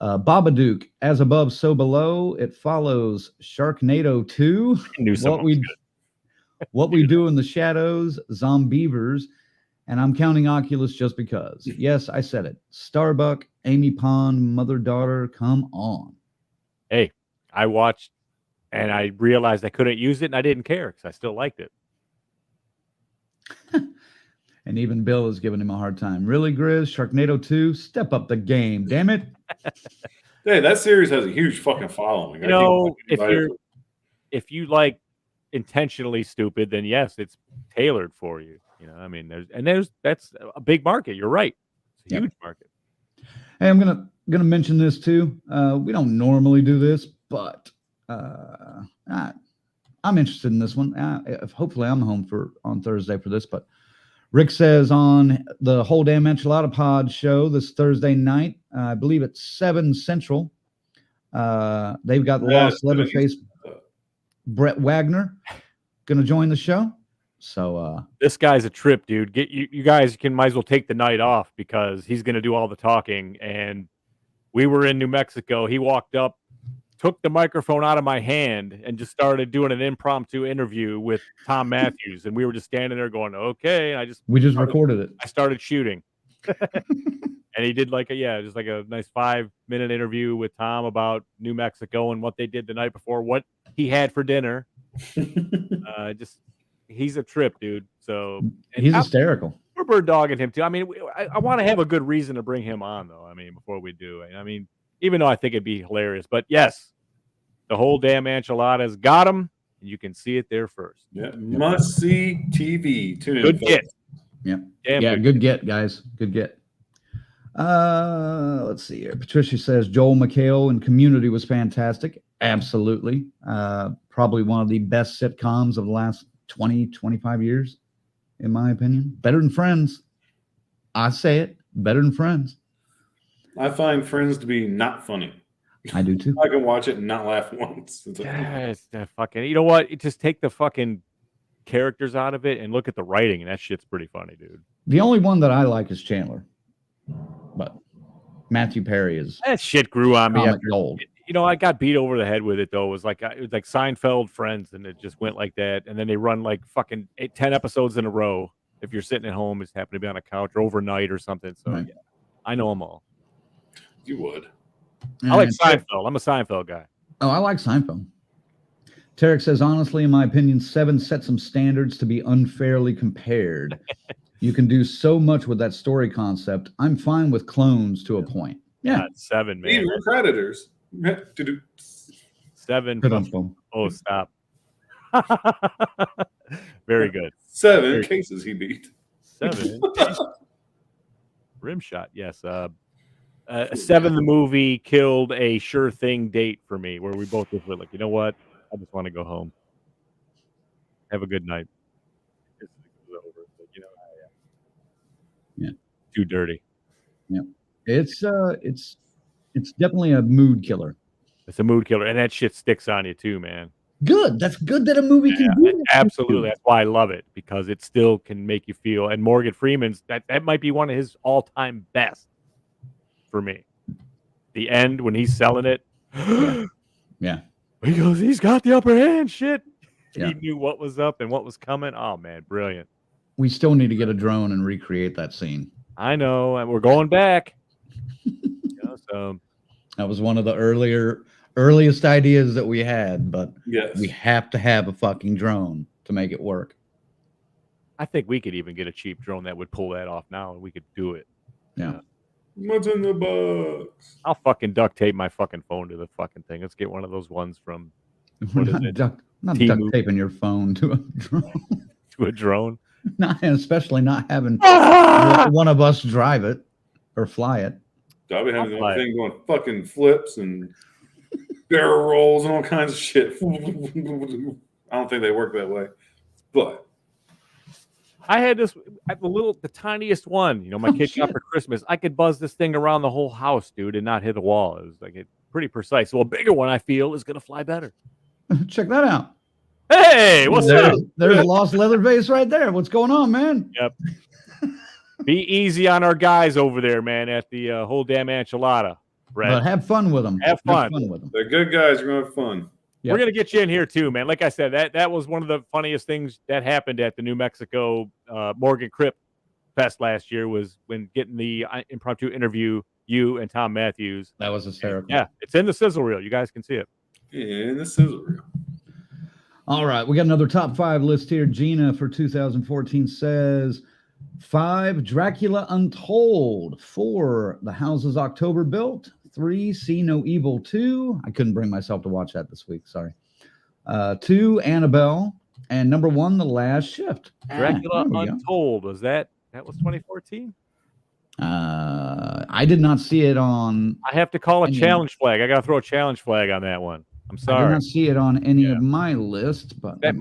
Babadook, As Above, So Below. It follows Sharknado 2. What We Do in the Shadows, Zombievers, and I'm counting Oculus just because. Yes, I said it. Starbuck, Amy Pond, Mother Daughter. Come on. Hey, I watched and I realized I couldn't use it and I didn't care because I still liked it. And even Bill is giving him a hard time. Really, Grizz? Sharknado 2? Step up the game, damn it. Hey, that series has a huge fucking following. You know, if you like intentionally stupid, then yes, it's tailored for you. You know, I mean, that's a big market. You're right. It's a huge market. Hey, I'm gonna mention this too. We don't normally do this, but I'm interested in this one. Hopefully, I'm home on Thursday for this. But Rick says on the Whole Damn Enchilada Pod show this Thursday night, I believe it's 7 Central. They've got Lost Leatherface Brett Wagner gonna join the show. So this guy's a trip, dude. You guys might as well take the night off because he's gonna do all the talking. And we were in New Mexico. He walked up, took the microphone out of my hand, and just started doing an impromptu interview with Tom Matthews. And we were just standing there going, "Okay." And we just recorded it. I started shooting, and he did just like a nice 5-minute interview with Tom about New Mexico and what they did the night before, what he had for dinner. He's a trip, dude. So he's hysterical. We're bird dogging him too. I mean, I want to have a good reason to bring him on, though. I mean, before we do it, I mean, even though I think it'd be hilarious, but yes, the Whole Damn Enchiladas got him, and you can see it there first. Yeah, must see TV. Tune in. Good get. Yeah, good get, guys. Good get. Let's see here. Patricia says Joel McHale in Community was fantastic. Absolutely. Probably one of the best sitcoms of the last 20, 25 years, in my opinion. Better than Friends. I say it. Better than Friends. I find Friends to be not funny. I do too. I can watch it and not laugh once. Yes, that fucking. You know what? Just take the fucking characters out of it and look at the writing, and that shit's pretty funny, dude. The only one that I like is Chandler, but Matthew Perry is that shit grew on me. Gold. You know, I got beat over the head with it though. It was like Seinfeld, Friends, and it just went like that. And then they run like fucking 10 episodes in a row. If you're sitting at home, just happen to be on a couch or overnight or something. So yeah, I know them all. You would. I like Seinfeld. I'm a Seinfeld guy. Oh, I like Seinfeld. Tarek says, honestly, in my opinion, 7 set some standards to be unfairly compared. You can do so much with that story concept. I'm fine with clones to a point. Yeah. God, 7, man. Even Predators. 7. Oh, stop. Very good. 7 cases he beat. 7. Rimshot, yes. 7, the movie, killed a sure thing date for me where we both just were like, you know what? I just want to go home. Have a good night. It's over. But, you know, yeah. Too dirty. Yeah. It's definitely a mood killer. It's a mood killer, and that shit sticks on you too, man. Good. That's good that a movie can do that. Absolutely. That's why I love it, because it still can make you feel. And Morgan Freeman's that might be one of his all-time best for me. The end when he's selling it. Yeah. He goes, he's got the upper hand. Shit. Yeah. He knew what was up and what was coming. Oh man, brilliant. We still need to get a drone and recreate that scene. I know, and we're going back. So that was one of the earliest ideas that we had, but yes, we have to have a fucking drone to make it work. I think we could even get a cheap drone that would pull that off now, and we could do it. Yeah. What's in the box? I'll fucking duct tape my fucking phone to the fucking thing. Let's get one of those ones from what is it? Not duct Temu. taping your phone to a drone. To a drone. Not, and especially not having one of us drive it or fly it. I'll be having the thing going fucking flips and barrel rolls and all kinds of shit. I don't think they work that way, but I had the tiniest one. You know, my kid got for Christmas. I could buzz this thing around the whole house, dude, and not hit the wall. It was like pretty precise. So a bigger one, I feel, is gonna fly better. Check that out. Hey, what's up? There's Lost Leatherface right there. What's going on, man? Yep. Be easy on our guys over there, man, at the whole damn enchilada. Brett. But have fun with them. Have fun with them. They're good guys. You're gonna have fun. Yep. We're gonna get you in here too, man. Like I said, that was one of the funniest things that happened at the New Mexico Morgan Cripp Fest last year, was when getting the impromptu interview, you and Tom Matthews. That was hysterical. Yeah, it's in the sizzle reel. You guys can see it. Yeah, in the sizzle reel. All right, we got another top 5 list here. Gina for 2014 says 5, Dracula Untold. 4, The Houses October Built. 3, See No Evil 2. I couldn't bring myself to watch that this week. Sorry. 2, Annabelle. And number 1, The Last Shift. Dracula Untold. Was that was 2014? I did not see it on. I have to call a challenge flag. I got to throw a challenge flag on that one. I'm sorry. I did not see it on any of my lists, but that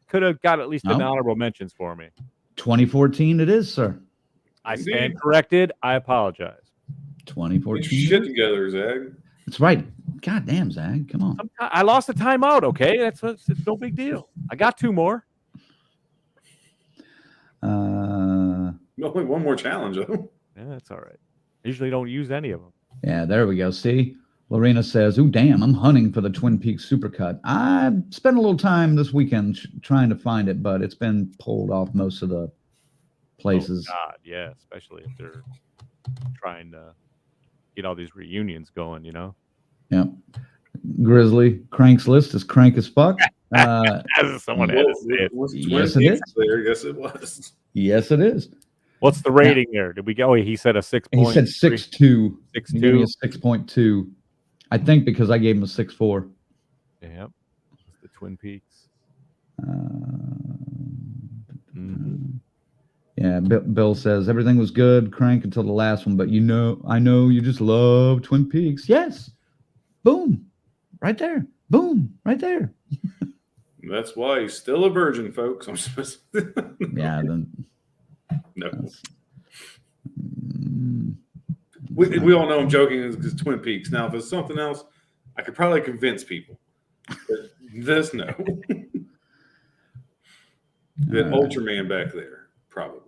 could have got at least an honorable mentions for me. 2014 it is, sir. I stand corrected. I apologize. 2014. Get your shit together, Zag. That's right. God damn, Zag. Come on. I lost a timeout, okay? It's no big deal. I got 2 more. Only one more challenge, though. Yeah, that's all right. I usually don't use any of them. Yeah, there we go. See? Lorena says, "Ooh, damn, I'm hunting for the Twin Peaks Supercut. I spent a little time this weekend trying to find it, but it's been pulled off most of the places." Oh, God, yeah, especially if they're trying to get all these reunions going, you know? Yeah. Grizzly, Crank's list is crank as fuck. Someone had to say it. Yes, it is. There. Yes, it was. Yes, it is. What's the rating there? Did we go? He said a 6. He said 6.2. 6.2. 6.2. I think because I gave him a 6.4. Yep. The Twin Peaks. Yeah, Bill says everything was good, Crank, until the last one, but I know you just love Twin Peaks. Yes. Boom. Right there. Boom. Right there. That's why he's still a virgin, folks. I'm supposed Yeah, then no. We all know I'm joking. It's Twin Peaks. Now, if it's something else, I could probably convince people. But this, no. The Ultraman back there, probably.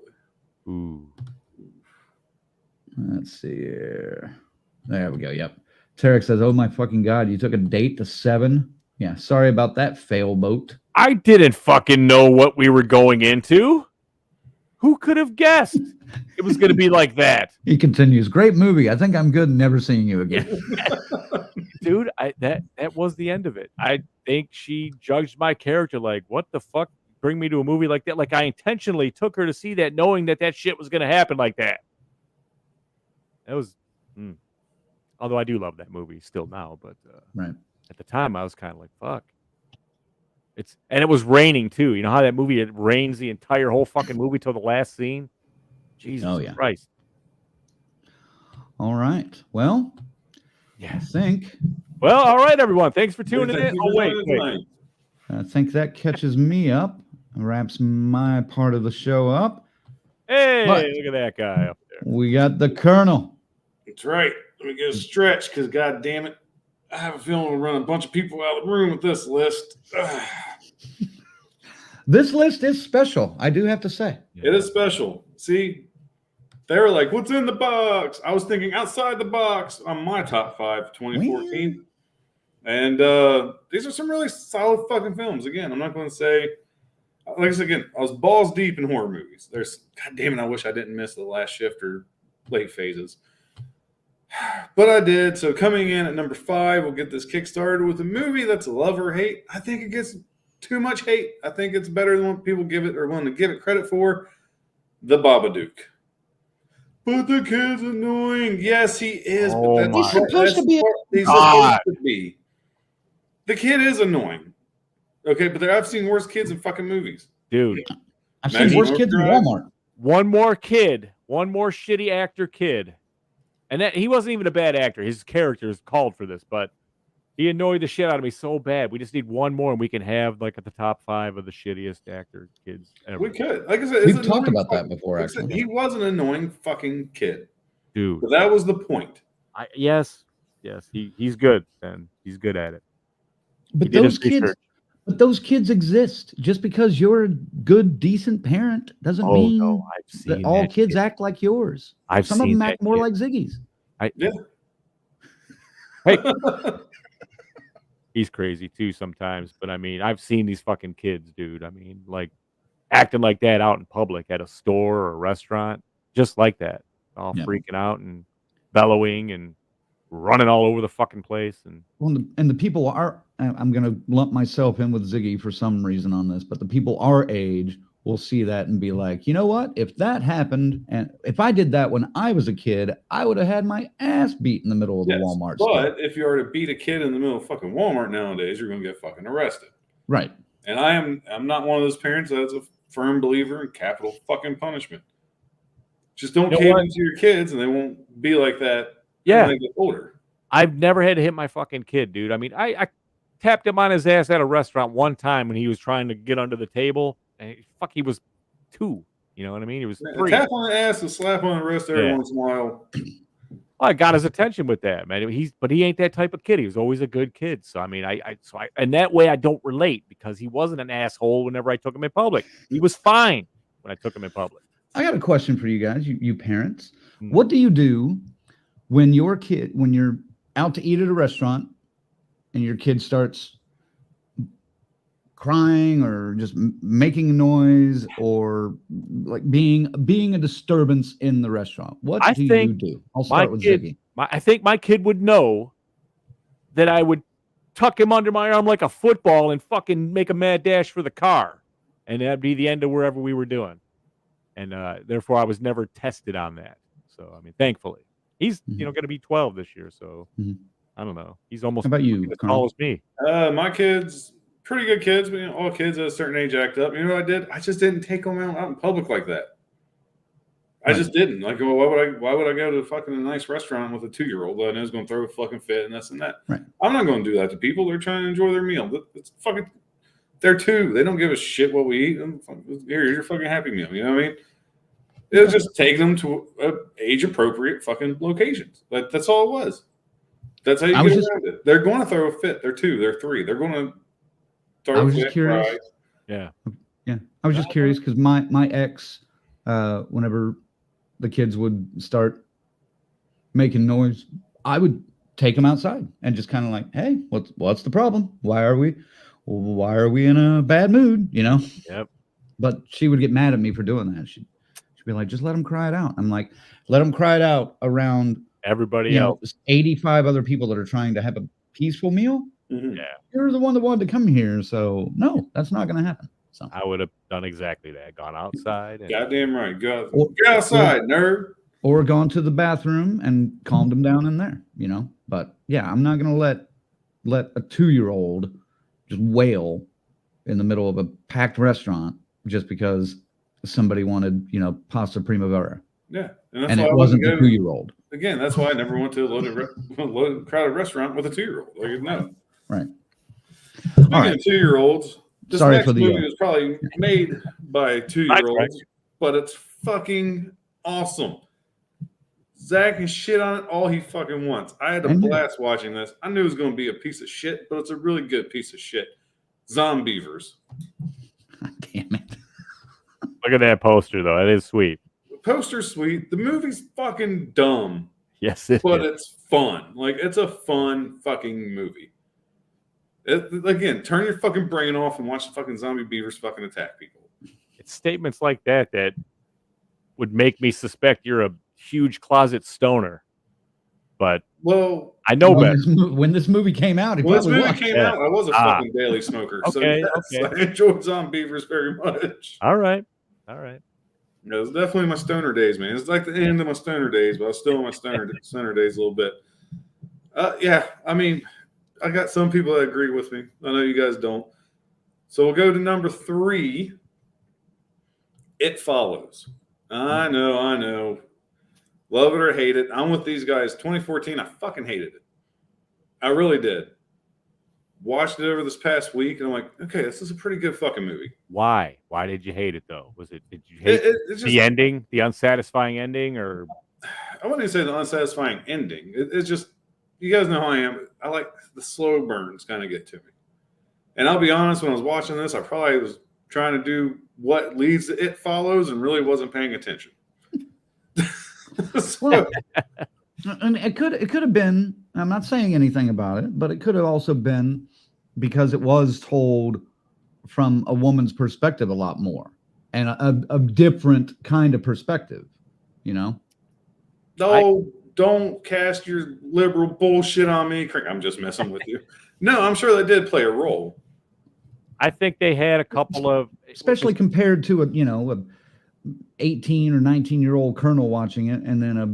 Ooh. Let's see here. There we go. Yep. Tarek says, "Oh my fucking God, you took a date to 7." Yeah, sorry about that, fail boat. I didn't fucking know what we were going into. Who could have guessed it was going to be like that? He continues, "Great movie. I think I'm good. Never seeing you again." Dude, that was the end of it. I think she judged my character like, what the fuck? Bring me to a movie like that? Like I intentionally took her to see that knowing that shit was going to happen like that. That was... Although I do love that movie still now, but right at the time I was kind of like, fuck. And it was raining too. You know how that movie, it rains the entire whole fucking movie till the last scene? Jesus Christ. All right. Well, I think. Well, all right, everyone. Thanks for tuning in. Oh, wait. I think that catches me up, wraps my part of the show up. Hey, but look at that guy up there. We got the Colonel. That's right. Let me get a stretch because, God damn it, I have a feeling we'll run a bunch of people out of the room with this list. This list is special, I do have to say. It is special. See, they were like, what's in the box? I was thinking outside the box on my top 5 2014. And these are some really solid fucking films. Again, I'm not going to say, like I said, again, I was balls deep in horror movies. God damn it, I wish I didn't miss The Last Shift or late phases. But I did. So coming in at number 5, we'll get this kickstarted with a movie that's love or hate. I think it gets too much hate. I think it's better than what people give it or willing to give it credit for. The Babadook. But the kid's annoying. Yes, he is. Oh but He's supposed to be. He's God. supposed to be. The kid is annoying. Okay, but I've seen worse kids in fucking movies. Dude. I've seen worse kids in Walmart. One more shitty actor kid. And that he wasn't even a bad actor. His character is called for this, but he annoyed the shit out of me so bad. We just need one more, and we can have like at the top 5 of the shittiest actor kids ever. We could. Like I said, we've talked about that before. Actually, he was an annoying fucking kid, dude. But that was the point. Yes, he's good, and he's good at it. But those kids exist. Just because you're a good, decent parent doesn't mean that all kids act like yours. Some of them act more like Ziggy's. Yeah. Hey. He's crazy too sometimes, but I mean, I've seen these fucking kids, dude. I mean, like acting like that out in public at a store or a restaurant, just like that, all freaking out and bellowing and running all over the fucking place. And the people are. I'm going to lump myself in with Ziggy for some reason on this, but the people our age will see that and be like, you know what? If that happened, and if I did that when I was a kid, I would have had my ass beat in the middle of the Walmart store. But if you are to beat a kid in the middle of fucking Walmart nowadays, you're going to get fucking arrested. Right. And I'm not one of those parents that's a firm believer in capital fucking punishment. Just don't cave into your kids, and they won't be like that when they get older. I've never had to hit my fucking kid, dude. I mean, I tapped him on his ass at a restaurant one time when he was trying to get under the table. And he was 2. You know what I mean? He was 3. Tap on the ass and slap on the wrist every once in a while. Well, I got his attention with that, man. But he ain't that type of kid. He was always a good kid. So I mean, so in that way I don't relate because he wasn't an asshole whenever I took him in public. He was fine when I took him in public. I got a question for you guys, you parents. What do you do when you're out to eat at a restaurant and your kid starts crying or just making noise or like being a disturbance in the restaurant? What do you do? I'll start with Ziggy. I think my kid would know that I would tuck him under my arm like a football and fucking make a mad dash for the car. And that'd be the end of wherever we were doing. And therefore I was never tested on that. So, I mean, thankfully. He's, going to be 12 this year. So, I don't know. He's almost How about you, as tall as me. My kids... pretty good kids, but all kids at a certain age act up. You know what I did? I just didn't take them out in public like that. I just didn't. Like, well, why would I go to fucking a nice restaurant with a 2-year-old that I know is going to throw a fucking fit and this and that? Right. I'm not going to do that to people. They're trying to enjoy their meal. It's fucking. They're 2. They don't give a shit what we eat. Here's your fucking Happy Meal. You know what I mean? It was just take them to age appropriate fucking locations. That's all it was. That's how you get around it. They're going to throw a fit. They're 2. They're 3. They're going to. I was just curious. Yeah. I was just curious because my ex, whenever the kids would start making noise, I would take them outside and just kind of like, hey, what's the problem? Why are we in a bad mood? You know? Yep. But she would get mad at me for doing that. She'd be like, just let them cry it out. I'm like, let them cry it out around everybody else. 85 other people that are trying to have a peaceful meal. Mm-hmm. Yeah. You're the one that wanted to come here, so no, that's not going to happen. So I would have done exactly that. Gone outside. And... Goddamn right. Go outside, nerd. Or gone to the bathroom and calmed them down in there, But yeah, I'm not going to let a 2-year-old just wail in the middle of a packed restaurant just because somebody wanted, pasta primavera. Yeah. And it wasn't the 2-year-old. Again, that's why I never went to a loaded crowded restaurant with a 2-year-old. Like, no. Right. Speaking of 2-year-olds, this next movie was probably made by 2-year-olds, but it's fucking awesome. Zach can shit on it all he fucking wants. I had a blast watching this. I knew it was going to be a piece of shit, but it's a really good piece of shit. Zombievers. God damn it. Look at that poster, though. It is sweet. The poster's sweet. The movie's fucking dumb. Yes, but it's fun. Like, it's a fun fucking movie. Again, turn your fucking brain off and watch the fucking zombie beavers fucking attack people. It's statements like that would make me suspect you're a huge closet stoner. But I know better. When this movie came out, I was a fucking daily smoker. Okay, so yes, I enjoyed zombie beavers very much. All right. It was definitely my stoner days, man. It's like the end of my stoner days, but I was still in my stoner days a little bit. Yeah, I mean, I got some people that agree with me. I know you guys don't. So we'll go to number 3. It Follows. I know. Love it or hate it. I'm with these guys. 2014, I fucking hated it. I really did. Watched it over this past week, and I'm like, okay, this is a pretty good fucking movie. Why? Why did you hate it though? Did you hate it's the ending, the unsatisfying ending, or? I wouldn't even say the unsatisfying ending. It's just, you guys know how I am. I like the slow burns kind of get to me. And I'll be honest, when I was watching this, I probably was trying to do what leads to It Follows and really wasn't paying attention. Well, and it could have been, I'm not saying anything about it, but it could have also been because it was told from a woman's perspective a lot more, and a different kind of perspective, you know? No, don't cast your liberal bullshit on me. I'm just messing with you. No, I'm sure that did play a role. I think they had a couple of, especially compared to a 18 or 19-year-old colonel watching it, and then a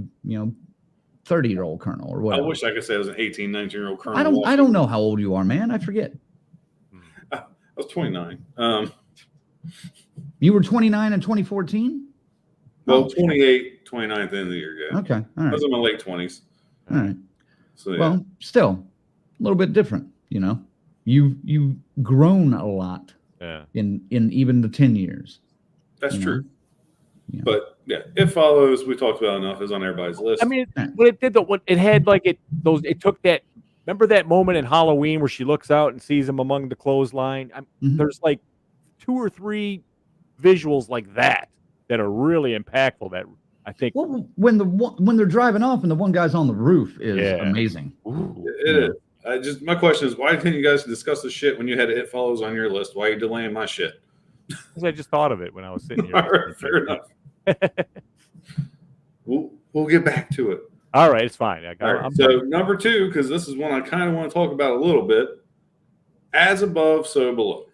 30-year-old colonel or whatever. I wish I could say I was an 18, 19-year-old colonel. I don't know how old you are, man. I forget. I was 29. You were 29 in 2014? Well, 28, 29 at the end of the year, yeah. Okay, all right. I was in my late 20s. All right. So, yeah. Well, still a little bit different, you know. You've grown a lot in even the 10 years. That's true. Yeah. But yeah, It Follows, we talked about enough, is on everybody's list. I mean, what it did though, what it had like it took that. Remember that moment in Halloween where she looks out and sees him among the clothesline? There's like 2 or 3 visuals like that are really impactful. That I think. Well, when they're driving off and the one guy's on the roof is amazing. It is. My question is, why didn't you guys discuss the shit when you had It Follows on your list? Why are you delaying my shit? Because I just thought of it when I was sitting here. All right, fair enough. We'll get back to it. All right, it's fine. So number 2, because this is one I kind of want to talk about a little bit. As Above, So Below.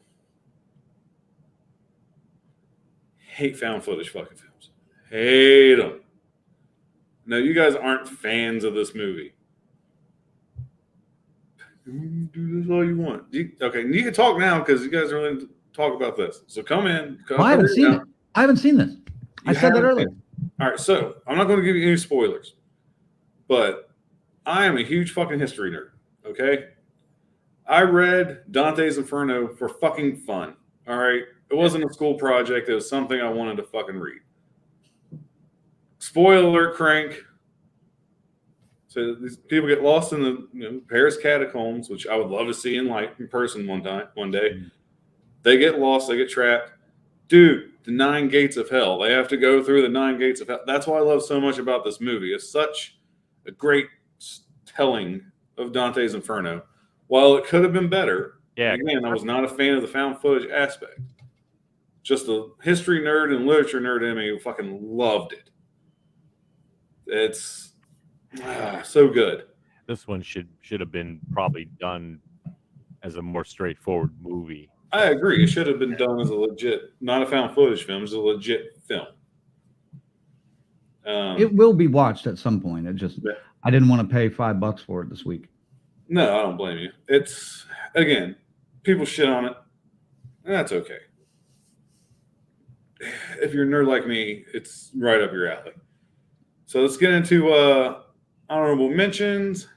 Hate found footage fucking films. Hate them. No, you guys aren't fans of this movie. Do this all you want. Okay, you can talk now because you guys are willing to talk about this. So come in. I haven't seen it. I haven't seen this. I said that earlier. All right, so I'm not going to give you any spoilers, but I am a huge fucking history nerd, okay? I read Dante's Inferno for fucking fun, all right? It wasn't a school project. It was something I wanted to fucking read. Spoiler alert, Crank. So these people get lost in the Paris catacombs, which I would love to see in person one day. They get lost. They get trapped. Dude, the 9 gates of hell. They have to go through the 9 gates of hell. That's what I love so much about this movie. It's such a great telling of Dante's Inferno. While it could have been better, again, I was not a fan of the found footage aspect. Just the history nerd and literature nerd in me who fucking loved it. It's so good. This one should have been probably done as a more straightforward movie. I agree. It should have been done as a legit, not a found footage film, it's a legit film. It will be watched at some point. I didn't want to pay $5 for it this week. No, I don't blame you. It's, again, people shit on it. And that's okay. If you're a nerd like me, it's right up your alley. So let's get into honorable mentions.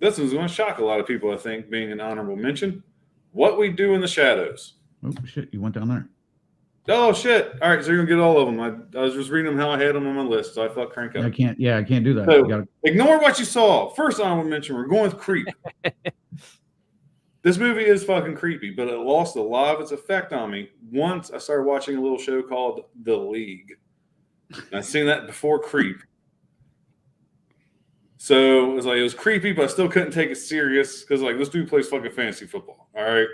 This one's going to shock a lot of people, I think, being an honorable mention. What We Do in the Shadows. Oh, shit. You went down there. Oh, shit. All right. So you're going to get all of them. I was just reading them how I had them on my list. So I fucked Crank up. I can't do that. So, ignore what you saw. First honorable mention, we're going with creep. This movie is fucking creepy, but it lost a lot of its effect on me once I started watching a little show called The League. And I've seen that before Creep. So it was creepy, but I still couldn't take it serious because this dude plays fucking fantasy football. All right.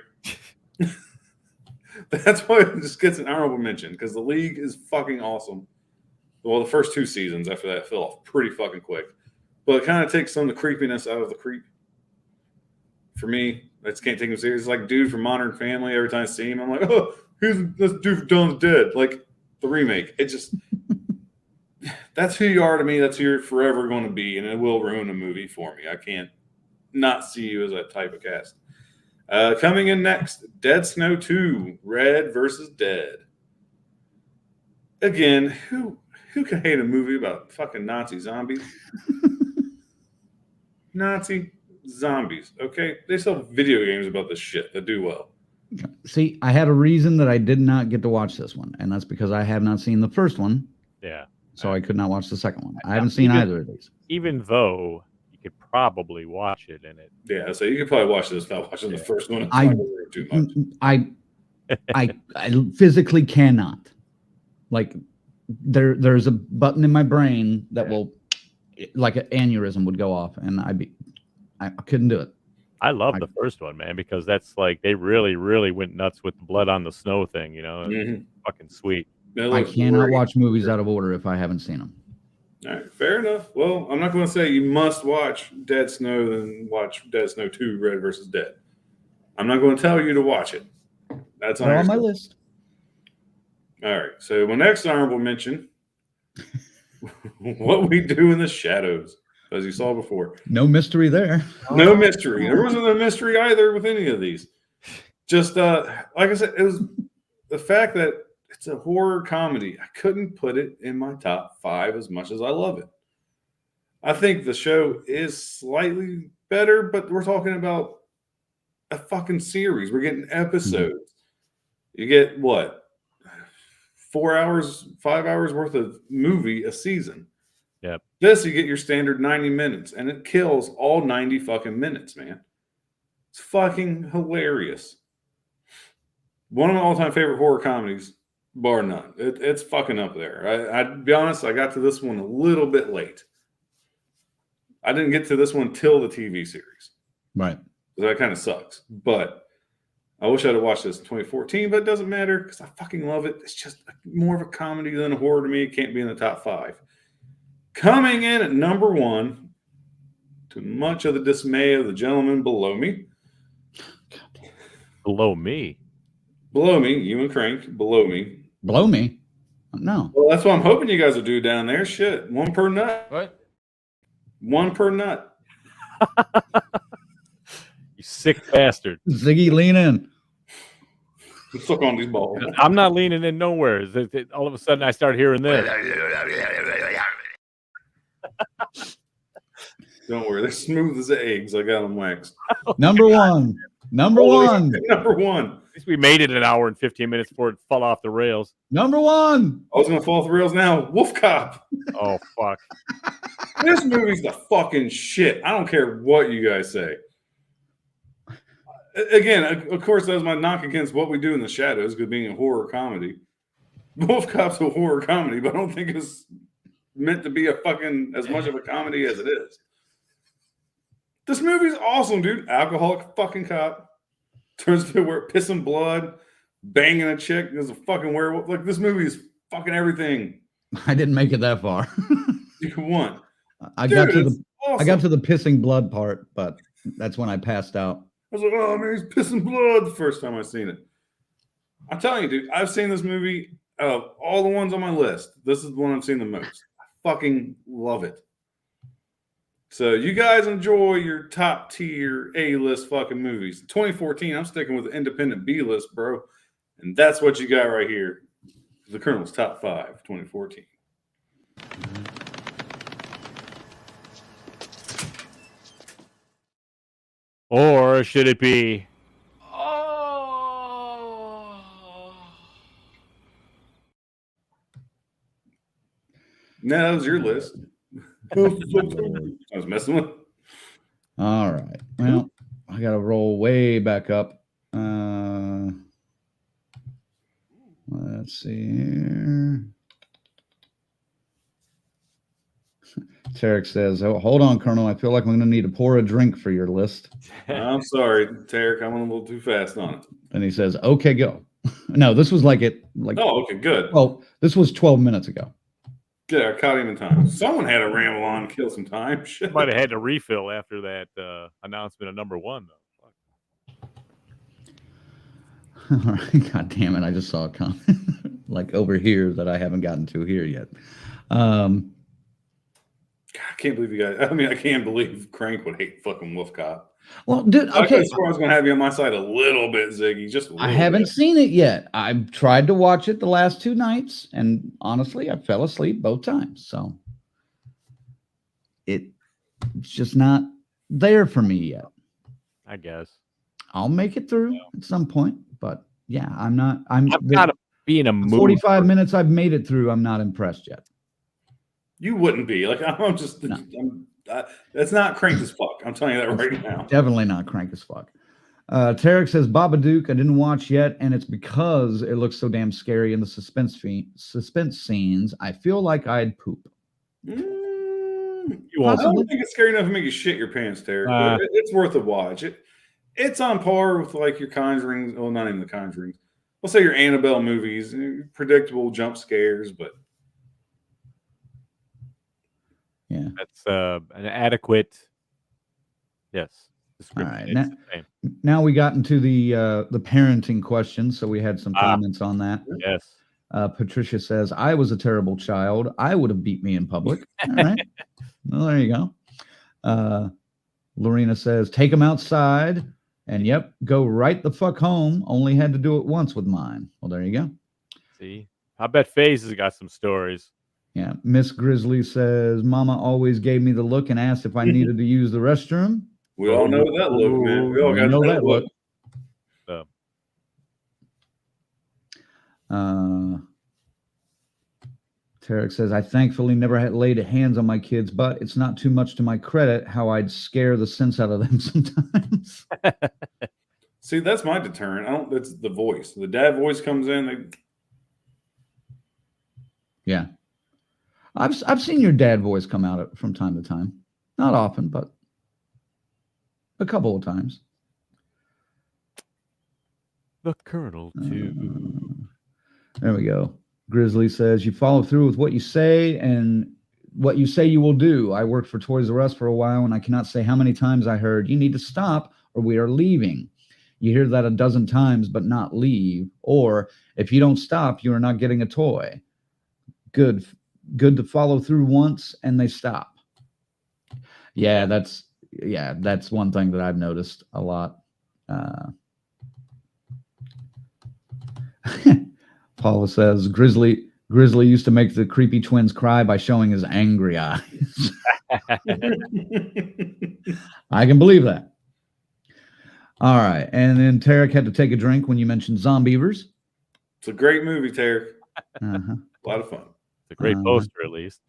That's why it just gets an honorable mention because The League is fucking awesome. Well, the first 2 seasons after that fell off pretty fucking quick. But it kind of takes some of the creepiness out of the creep. For me, I just can't take him serious. It's like dude from Modern Family. Every time I see him, I'm like, oh, who's this dude from Dawn's Dead? the remake. It just that's who you are to me. That's who you're forever going to be, and it will ruin a movie for me. I can't not see you as that type of cast. Coming in next, Dead Snow 2, Red versus Dead. Again, who can hate a movie about fucking Nazi zombies? Nazi zombies, okay? They sell video games about this shit that do well. See, I had a reason that I did not get to watch this one, and that's because I have not seen the first one. Yeah. So I could not watch the second one. I haven't seen either of these. Even though you could probably watch it in it. Yeah, so you could probably watch this without watching the first one. It's I- not gonna work too much. I physically cannot. Like there's a button in my brain that will, like an aneurysm would go off, and I couldn't do it. I love the first one, man, because that's like they really, really went nuts with the blood on the snow thing. You know, it's fucking sweet. I cannot watch movies out of order if I haven't seen them. All right, fair enough. Well, I'm not going to say you must watch Dead Snow, then watch Dead Snow 2, Red versus Dead. I'm not going to tell you to watch it. That's on my list. All right, so my next honorable mention, What We Do in the Shadows, as you saw before. No mystery there. No mystery. There wasn't a mystery either with any of these. Just like I said, it was the fact that it's a horror comedy. I couldn't put it in my top 5 as much as I love it. I think the show is slightly better, but we're talking about a fucking series. We're getting episodes. You get what? 4 hours, 5 hours worth of movie a season. Yep. This, you get your standard 90 minutes, and it kills all 90 fucking minutes, man. It's fucking hilarious. One of my all-time favorite horror comedies, bar none. It's fucking up there. I'd be honest, I got to this one a little bit late. I didn't get to this one till the TV series. Right. So that kind of sucks. But I wish I'd have watched this in 2014, but it doesn't matter because I fucking love it. It's just more of a comedy than a horror to me. It can't be in the top 5. Coming in at number 1, to much of the dismay of the gentleman below me. Below me? Below me, you and Crank, below me. Below me? No. Well, that's what I'm hoping you guys will do down there. Shit, 1 per nut. What? 1 per nut. You sick bastard. Ziggy, lean in. Suck on these balls. I'm not leaning in nowhere. All of a sudden, I start hearing this. Don't worry, they're smooth as eggs. I got them waxed. Number 1. Number 1. Number 1. At least we made it an hour and 15 minutes before it fell off the rails. Number 1. I was going to fall off the rails now. Wolf Cop. Oh, fuck. This movie's the fucking shit. I don't care what you guys say. Again, of course, that was my knock against What We Do in the Shadows, because being a horror comedy. Wolf Cop's a horror comedy, but I don't think it's meant to be a fucking as much of a comedy as it is. This movie's awesome, dude. Alcoholic fucking cop turns to where pissing blood, banging a chick. There's a fucking werewolf. Like, this movie is fucking everything I didn't make it that far. you could want. I Dude, got to it's the awesome. I got to the pissing blood part, but that's when I passed out. I was like, oh man, he's pissing blood the first time I seen it. I'm telling you, dude, I've seen this movie of all the ones on my list. This is the one I've seen the most. I fucking love it. So you guys enjoy your top tier A-list fucking movies. 2014, I'm sticking with the independent B-list, bro. And that's what you got right here. The Colonel's top 5, 2014. Or should it be? No, that was your list. I was messing with. All right. Well, I got to roll way back up. Let's see here. Tarek says, oh, hold on, Colonel. I feel like I'm going to need to pour a drink for your list. I'm sorry, Tarek. I went a little too fast on it. And he says, okay, go. No, this was like oh, okay, good. Well, this was 12 minutes ago. Yeah, I caught him in time. Someone had to ramble on and kill some time. Shit. Might have had to refill after that announcement of number 1, though. All right. God damn it. I just saw a comment. like over here that I haven't gotten to here yet. God, I can't believe you guys. I mean, I can't believe Crank would hate fucking Wolf Cop. Well, dude, okay. I swore I was going to have you on my side a little bit, Ziggy. Just a little I haven't bit. seen it yet. I've tried to watch it the last 2 nights, and honestly, I fell asleep both times. So it's just not there for me yet. I guess I'll make it through at some point, but yeah, I'm not. I'm not being a 45 minutes I've made it through. I'm not impressed yet. You wouldn't be. Like, I'm just. No. That's not Crank as fuck. I'm telling you that right now. Definitely not Crank as fuck. Tarek says Babadook I didn't watch yet, and it's because it looks so damn scary in the suspense scenes. I feel like I'd poop. I don't think it's scary enough to make you shit your pants, Tarek. But it's worth a watch. It's on par with like your Conjuring. Well, not even the Conjurings. We'll say your Annabelle movies, predictable jump scares, but yeah, that's an adequate. Yes. All right. Now we got into the parenting question, so we had some comments on that. Yes. Patricia says, I was a terrible child. I would have beat me in public. All right. Well, there you go. Lorena says, take him outside. And yep, go right the fuck home. Only had to do it once with mine. Well, there you go. See, I bet FaZe has got some stories. Yeah. Miss Grizzly says, Mama always gave me the look and asked if I needed to use the restroom. We all know that look, man. We all got that look. Tarek says, I thankfully never had laid hands on my kids, but it's not too much to my credit how I'd scare the sense out of them sometimes. See, that's my deterrent. That's the voice. The dad voice comes in. Yeah. I've seen your dad voice come out from time to time. Not often, but a couple of times. The Colonel, too. There we go. Grizzly says, you follow through with what you say and what you say you will do. I worked for Toys R Us for a while, and I cannot say how many times I heard, you need to stop or we are leaving. You hear that a dozen times, but not leave. Or if you don't stop, you are not getting a toy. Good to follow through once and they stop. Yeah, that's one thing that I've noticed a lot. Paula says Grizzly used to make the creepy twins cry by showing his angry eyes. I can believe that. All right, and then Tarek had to take a drink when you mentioned Zombievers. It's a great movie, Tarek. Uh-huh. A lot of fun. It's a great poster, at least.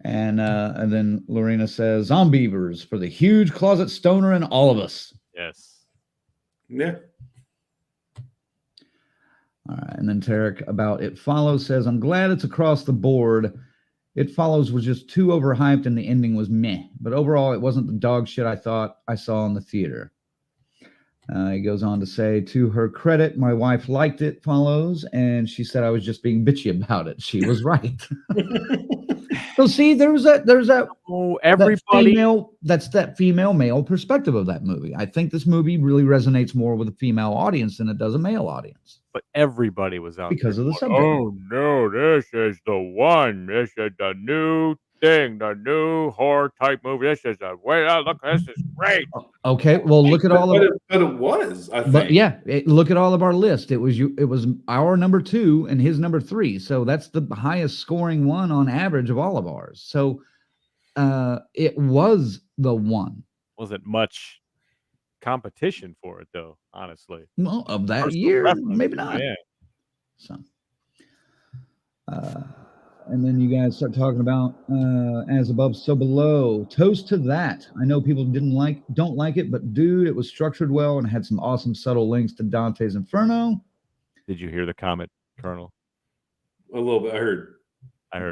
And then Lorena says Zombievers for the huge closet stoner in all of us. Yes. Yeah. All right, and then Tarek about It Follows says, I'm glad it's across the board. It Follows was just too overhyped and the ending was meh. But overall, it wasn't the dog shit I thought I saw in the theater. He goes on to say, to her credit, my wife liked It Follows, and she said I was just being bitchy about it. She was right. So see, there's that female male perspective of that movie. I think this movie really resonates more with a female audience than it does a male audience. But everybody was out because there of the going, subject. oh no, this is the one. This is the new thing, the new horror type movie. This is a way. Look, this is great. Okay, well, look at all of it. But it was. I think. But yeah, look at all of our list. It was our number 2 and his number 3. So that's the highest scoring one on average of all of ours. So it was the one. Wasn't much competition for it though, honestly. Well, of that year, maybe not. Yeah. So, and then you guys start talking about as above, so below. Toast to that. I know people don't like it, but dude, it was structured well and had some awesome subtle links to Dante's Inferno. Did you hear the comment, Colonel? A little bit. I heard.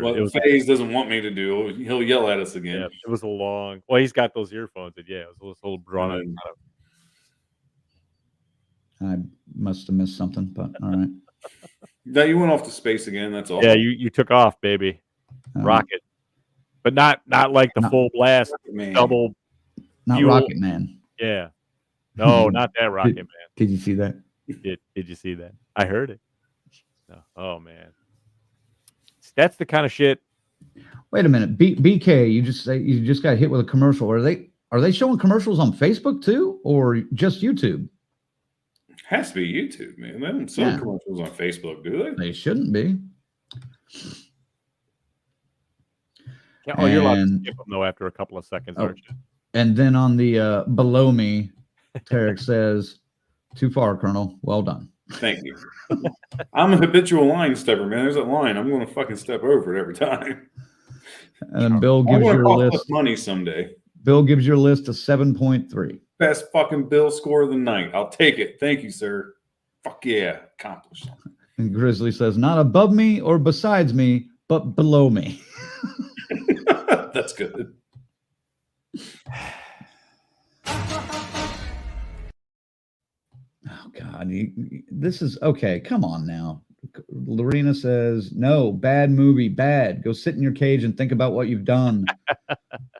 What FaZe doesn't want me to do, he'll yell at us again. Yeah, it was a long. Well, he's got those earphones. And yeah, it was a little drawn out. I must have missed something, but all right. Now you went off to space again. That's all. Yeah, you took off, baby. Rocket, but not like the full blast double. Not fuel. Rocket Man. Yeah, no, not that Rocket Man. Did you see that? Did you see that? I heard it. Oh man, that's the kind of shit. Wait a minute, BK, you just got hit with a commercial. Are they showing commercials on Facebook too, or just YouTube? Has to be YouTube, man. They don't sell commercials on Facebook, do they? They shouldn't be. Yeah, oh, you're allowed to skip them though after a couple of seconds, aren't you? And then on the below me, Tarek says, "Too far, Colonel. Well done." Thank you. I'm a habitual line stepper, man. There's a line. I'm going to fucking step over it every time. And then Bill gives your list money someday. Bill gives your list a 7.3. Best fucking Bill score of the night. I'll take it. Thank you, sir. Fuck yeah, accomplished. And Grizzly says, "Not above me or besides me, but below me." That's good. Oh God, this is okay. Come on now. Lorena says, "No, bad movie, bad. Go sit in your cage and think about what you've done."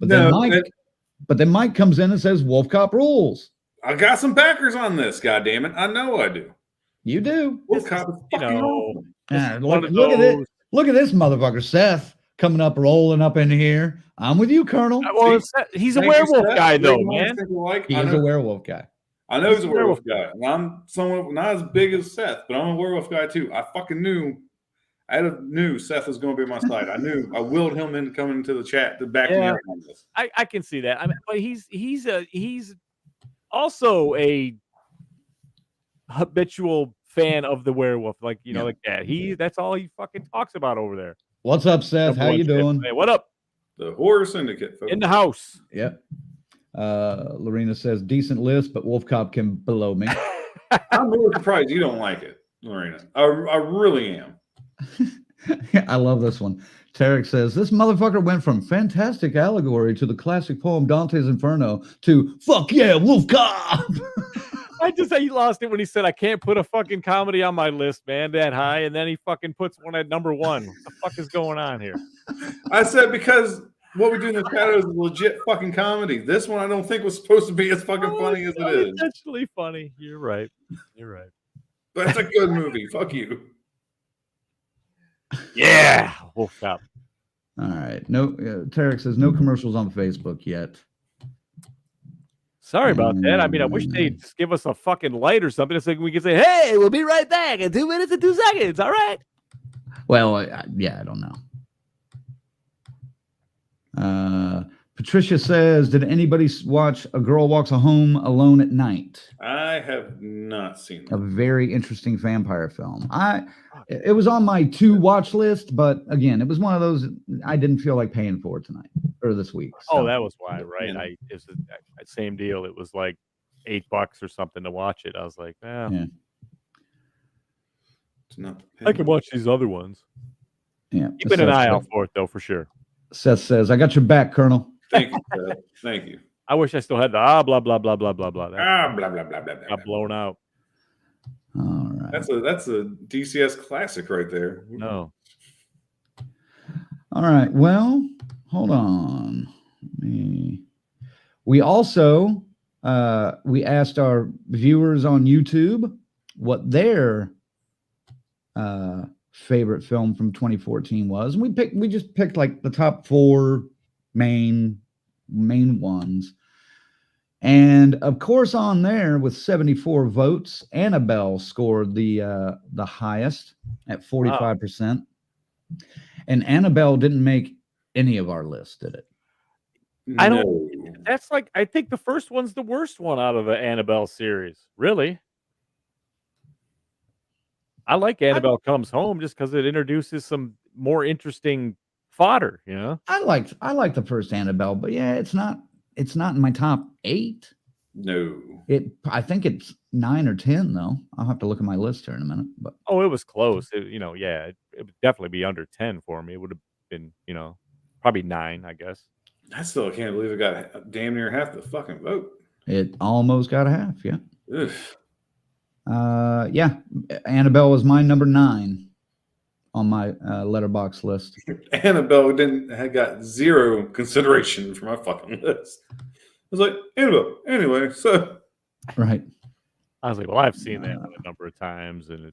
But then Mike comes in and says, "Wolf Cop rules." I got some backers on this. God damn it, I know I do. You do. Wolf Cop is fucking awesome. Look at it. Look at this motherfucker, Seth, coming up, rolling up in here. I'm with you, Colonel. Well, he's a werewolf guy, though, man. He is a werewolf guy. I know he's a werewolf guy. And I'm someone not as big as Seth, but I'm a werewolf guy too. I fucking knew. I knew Seth was going to be on my side. I knew. I willed him into coming into the chat to back me up on this. I can see that. I mean, but he's also a habitual fan of the werewolf, like like that. That's all he fucking talks about over there. What's up, Seth? How you doing? Hey, what up? The Horror Syndicate, folks. In the house. Yep. Lorena says, "Decent list, but Wolf Cop can below me." I'm really surprised you don't like it, Lorena. I really am. I love this one. Tarek says, "This motherfucker went from fantastic allegory to the classic poem Dante's Inferno to fuck yeah, Wolf Cop." He lost it when he said, "I can't put a fucking comedy on my list, man, that high," and then he fucking puts one at number 1. What the fuck is going on here? I said because What We Do in the Shadows is a legit fucking comedy. This one I don't think was supposed to be as fucking funny as it is. Intentionally funny. You're right. But it's a good movie. Fuck you. Yeah, Wolf Cop. All right. No, Tarek says no commercials on Facebook yet. Sorry about that. I mean, I wish they'd just give us a fucking light or something so we could say, "Hey, we'll be right back in 2 minutes and 2 seconds." All right. Well, yeah, I don't know. Patricia says, "Did anybody watch A Girl Walks Home Alone at Night?" I have not seen that. A very interesting vampire film. It was on my to watch list, but again, it was one of those I didn't feel like paying for tonight or this week. So. Oh, that was why, right? It's the same deal. It was like $8 or something to watch it. I was like, yeah. It's not. I can watch these other ones. Yeah, keeping an eye out for it though, for sure. Seth says, "I got your back, Colonel." Thank you, Seth. Thank you. I wish I still had the blah blah blah blah blah blah. Blah blah blah blah blah. Got blown out. All right. That's a DCS classic right there. No. All right. Well, hold on. We also we asked our viewers on YouTube what their favorite film from 2014 was, and we just picked like the top 4 main ones. And of course, on there with 74 votes, Annabelle scored the highest at 45%. Wow. And Annabelle didn't make any of our lists, did it? I don't. That's like, I think the first one's the worst one out of the Annabelle series. Really, I like Annabelle Comes Home just because it introduces some more interesting fodder. You know, I like the first Annabelle, but yeah, it's not in my top 8. No, I think it's 9 or 10 though. I'll have to look at my list here in a minute. But it was close. It would definitely be under 10 for me. It would have been, probably 9, I guess. I still can't believe it got damn near half the fucking vote. It almost got a half, yeah. Ugh. Yeah, Annabelle was my number 9 on my letterbox list. Annabelle had got 0 consideration for my fucking list. I was like, Annabelle, anyway, so. Right. I was like, well, I've seen that a number of times, and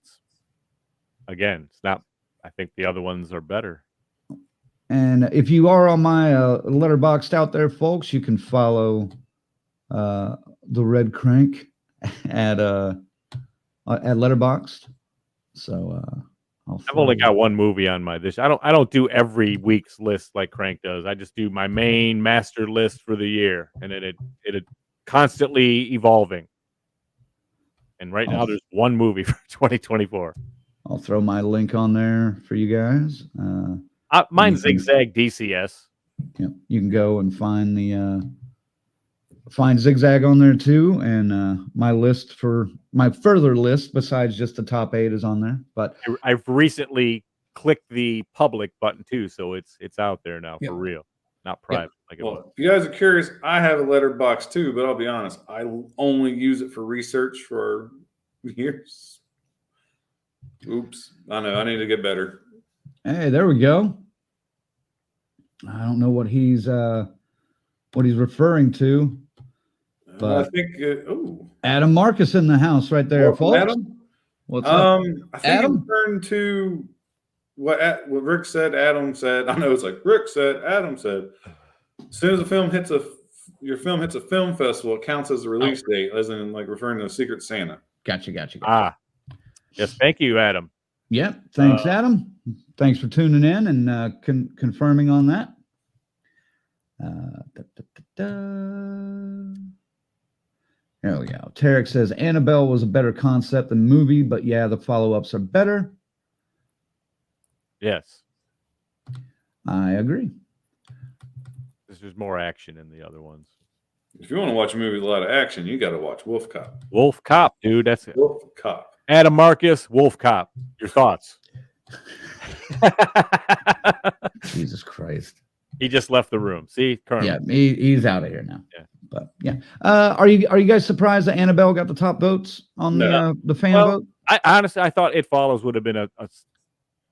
again, it's not. I think the other ones are better. And if you are on my Letterboxd out there, folks, you can follow the Red Crank at Letterboxd. So I've only got one movie on my this. I don't do every week's list like Crank does. I just do my main master list for the year, and it constantly evolving. And right now, there's one movie for 2024. I'll throw my link on there for you guys. Mine's Zigzag DCS. Yeah, you can go and find the find Zigzag on there too, and my list for my further list besides just the top 8 is on there. But I've recently clicked the public button too, so it's out there now for real, not private. Like well, if you guys are curious, I have a Letterboxd too, but I'll be honest, I only use it for research for years. Oops, I know I need to get better. Hey, there we go. I don't know what he's referring to. But I think Adam Marcus in the house right there, folks. Adam? What's up? I think Adam? turn to what Rick said, Adam said. I know it's like Rick said, Adam said. As soon as your film hits a film festival, it counts as a release date, as in like referring to Secret Santa. Gotcha. Yes, thank you, Adam. Yep. Thanks, Adam. Thanks for tuning in and confirming on that. There we go. Tarek says Annabelle was a better concept than movie, but yeah, the follow-ups are better. Yes. I agree. There's more action in the other ones. If you want to watch a movie with a lot of action, you got to watch Wolf Cop. Wolf Cop, dude. That's it. Wolf Cop. Adam Marcus, Wolf Cop. Your thoughts? Jesus Christ. He just left the room. See, Colonel. Yeah, he's out of here now. Yeah. But yeah. Are you guys surprised that Annabelle got the top votes on the fan vote? I honestly thought It Follows would have been a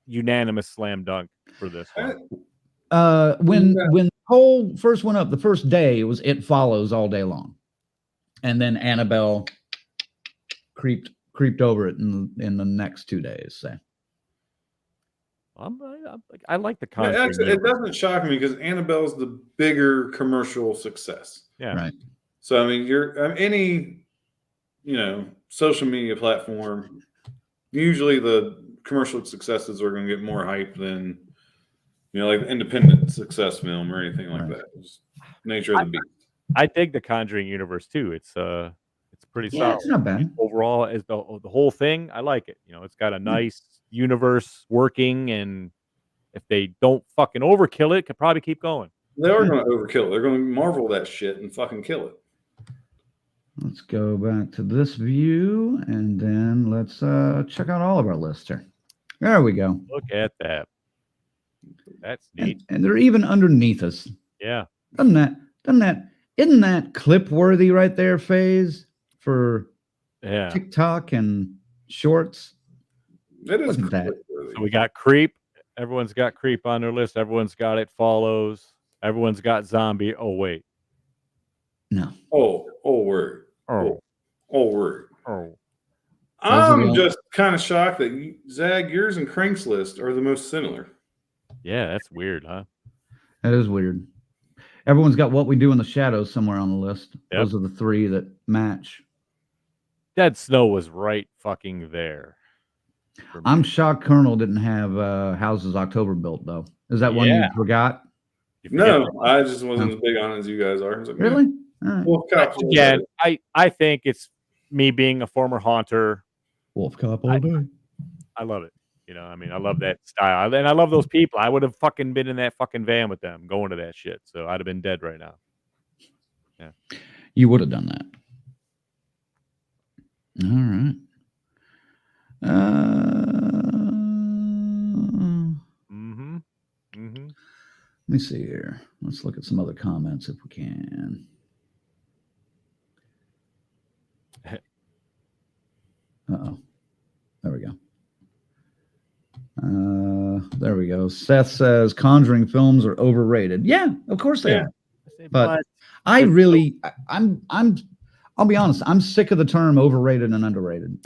unanimous slam dunk for this one. When the poll first went up, the first day it was It Follows all day long, and then Annabelle creeped over it in the next 2 days. So I like the concept. Actually, it doesn't shock me because Annabelle's the bigger commercial success. Yeah, right. So I mean, any social media platform. Usually, the commercial successes are going to get more hype than like independent success film or anything like that. It's nature of the beast. I dig the Conjuring universe too. It's pretty solid. It's not bad overall. As the whole thing, I like it. It's got a nice universe working, and if they don't fucking overkill it, could probably keep going. They are going to overkill it. They're going to Marvel that shit and fucking kill it. Let's go back to this view, and then let's check out all of our lists here. There we go. Look at that. That's neat. And they're even underneath us. Yeah. Isn't that clip worthy right there, FaZe, for Yeah. TikTok and shorts? It is. Look at that. So we got Creep. Everyone's got Creep on their list. Everyone's got It Follows. Everyone's got Zombie. Oh, wait. No. Oh, word. Oh, word. oh. I'm just kind of shocked that Zag, yours and Crank's list are the most similar. Yeah, that's weird, huh? That is weird. Everyone's got What We Do in the Shadows somewhere on the list. Yep. Those are the three that match. Dead Snow was right fucking there. I'm shocked Colonel didn't have Houses October Built, though. Is that one you forgot? No, I just wasn't as big on it as you guys are. Like, really? All right. Wolf Cop. Again, I think it's me being a former haunter. Wolf Cop all day. I love it. I love that style. And I love those people. I would have fucking been in that fucking van with them going to that shit. So I'd have been dead right now. Yeah. You would have done that. All right. Let me see here. Let's look at some other comments if we can. Uh-oh. There we go. There we go. Seth says Conjuring films are overrated. Yeah, of course they are. But I'll be honest, I'm sick of the term overrated and underrated.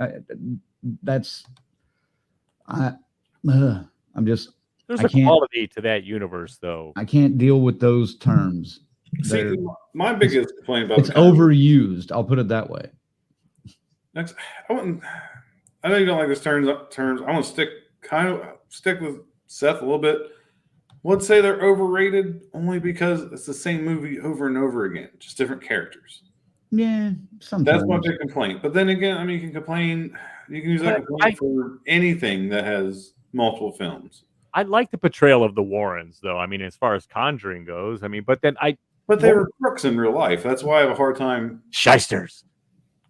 I'm just. There's I a can't. quality to that universe, though. I can't deal with those terms. See, my biggest complaint about it's overused. I'll put it that way. Next, I know you don't like this terms. I want to stick with Seth a little bit. Would say they're overrated only because it's the same movie over and over again, just different characters. Yeah, sometimes. That's my big complaint. But then again, I mean, you can complain. You can use that complaint for anything that has multiple films. I like the portrayal of the Warrens, though. I mean, as far as Conjuring goes, I mean, but they were crooks in real life. That's why I have a hard time shysters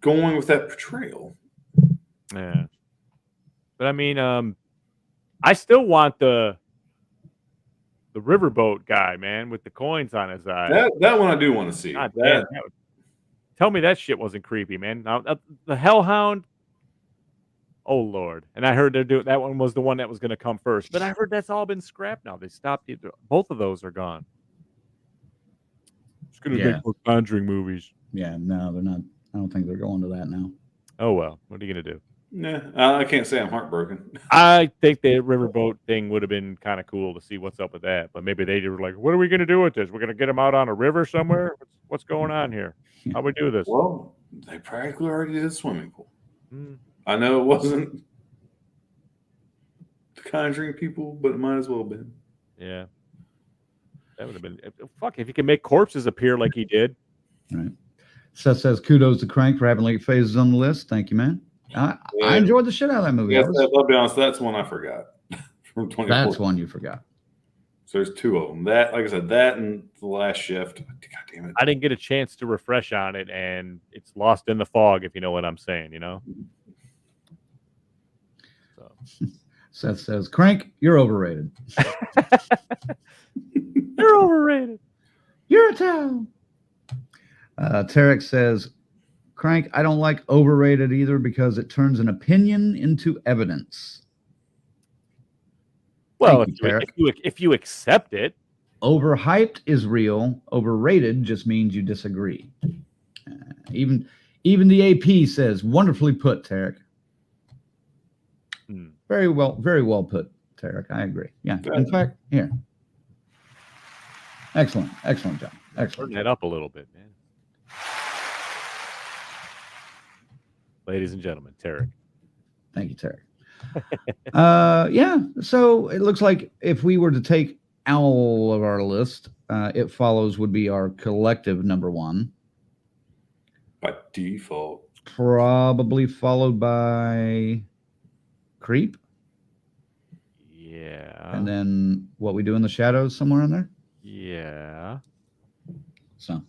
going with that portrayal. Yeah, but I mean, I still want the riverboat guy, man, with the coins on his eye. That one I do want to see. Tell me that shit wasn't creepy, man. Now the Hellhound. Oh Lord! And I heard that one was the one that was going to come first, but I heard that's all been scrapped now. They stopped both of those are gone. It's going to make more Conjuring movies. Yeah, no, they're not. I don't think they're going to that now. Oh well, what are you going to do? Nah, I can't say I'm heartbroken. I think the riverboat thing would have been kind of cool to see what's up with that, but maybe they were like, "What are we going to do with this? We're going to get them out on a river somewhere? What's going on here? How we do this?" Well, they practically already did a swimming pool. I know it wasn't the Conjuring people, but it might as well have been. Yeah. That would have been fuck if you can make corpses appear like he did. Right. Seth says kudos to Crank for having late phases on the list. Thank you, man. I enjoyed the shit out of that movie. Yes, I'll be honest, that's one I forgot from 2014. That's one you forgot. So there's two of them. That, like I said, that and The Last Shift. God damn it. I didn't get a chance to refresh on it, and it's lost in the fog, if you know what I'm saying, you know? So. Seth says, Crank, you're overrated. You're overrated. You're a town. Tarek says, Crank, I don't like overrated either because it turns an opinion into evidence. Well, if you accept it. Overhyped is real. Overrated just means you disagree. Even the AP says, wonderfully put, Tarek. Very well put, Tarek. I agree. Yeah. In fact, here. Excellent job. Excellent. Turn that up a little bit, man. Ladies and gentlemen, Tarek. Thank you, Tarek. Yeah. So it looks like if we were to take all of our list, It Follows would be our collective number one. By default. Probably followed by Creep. Yeah. And then What We Do in the Shadows somewhere in there. Yeah. So.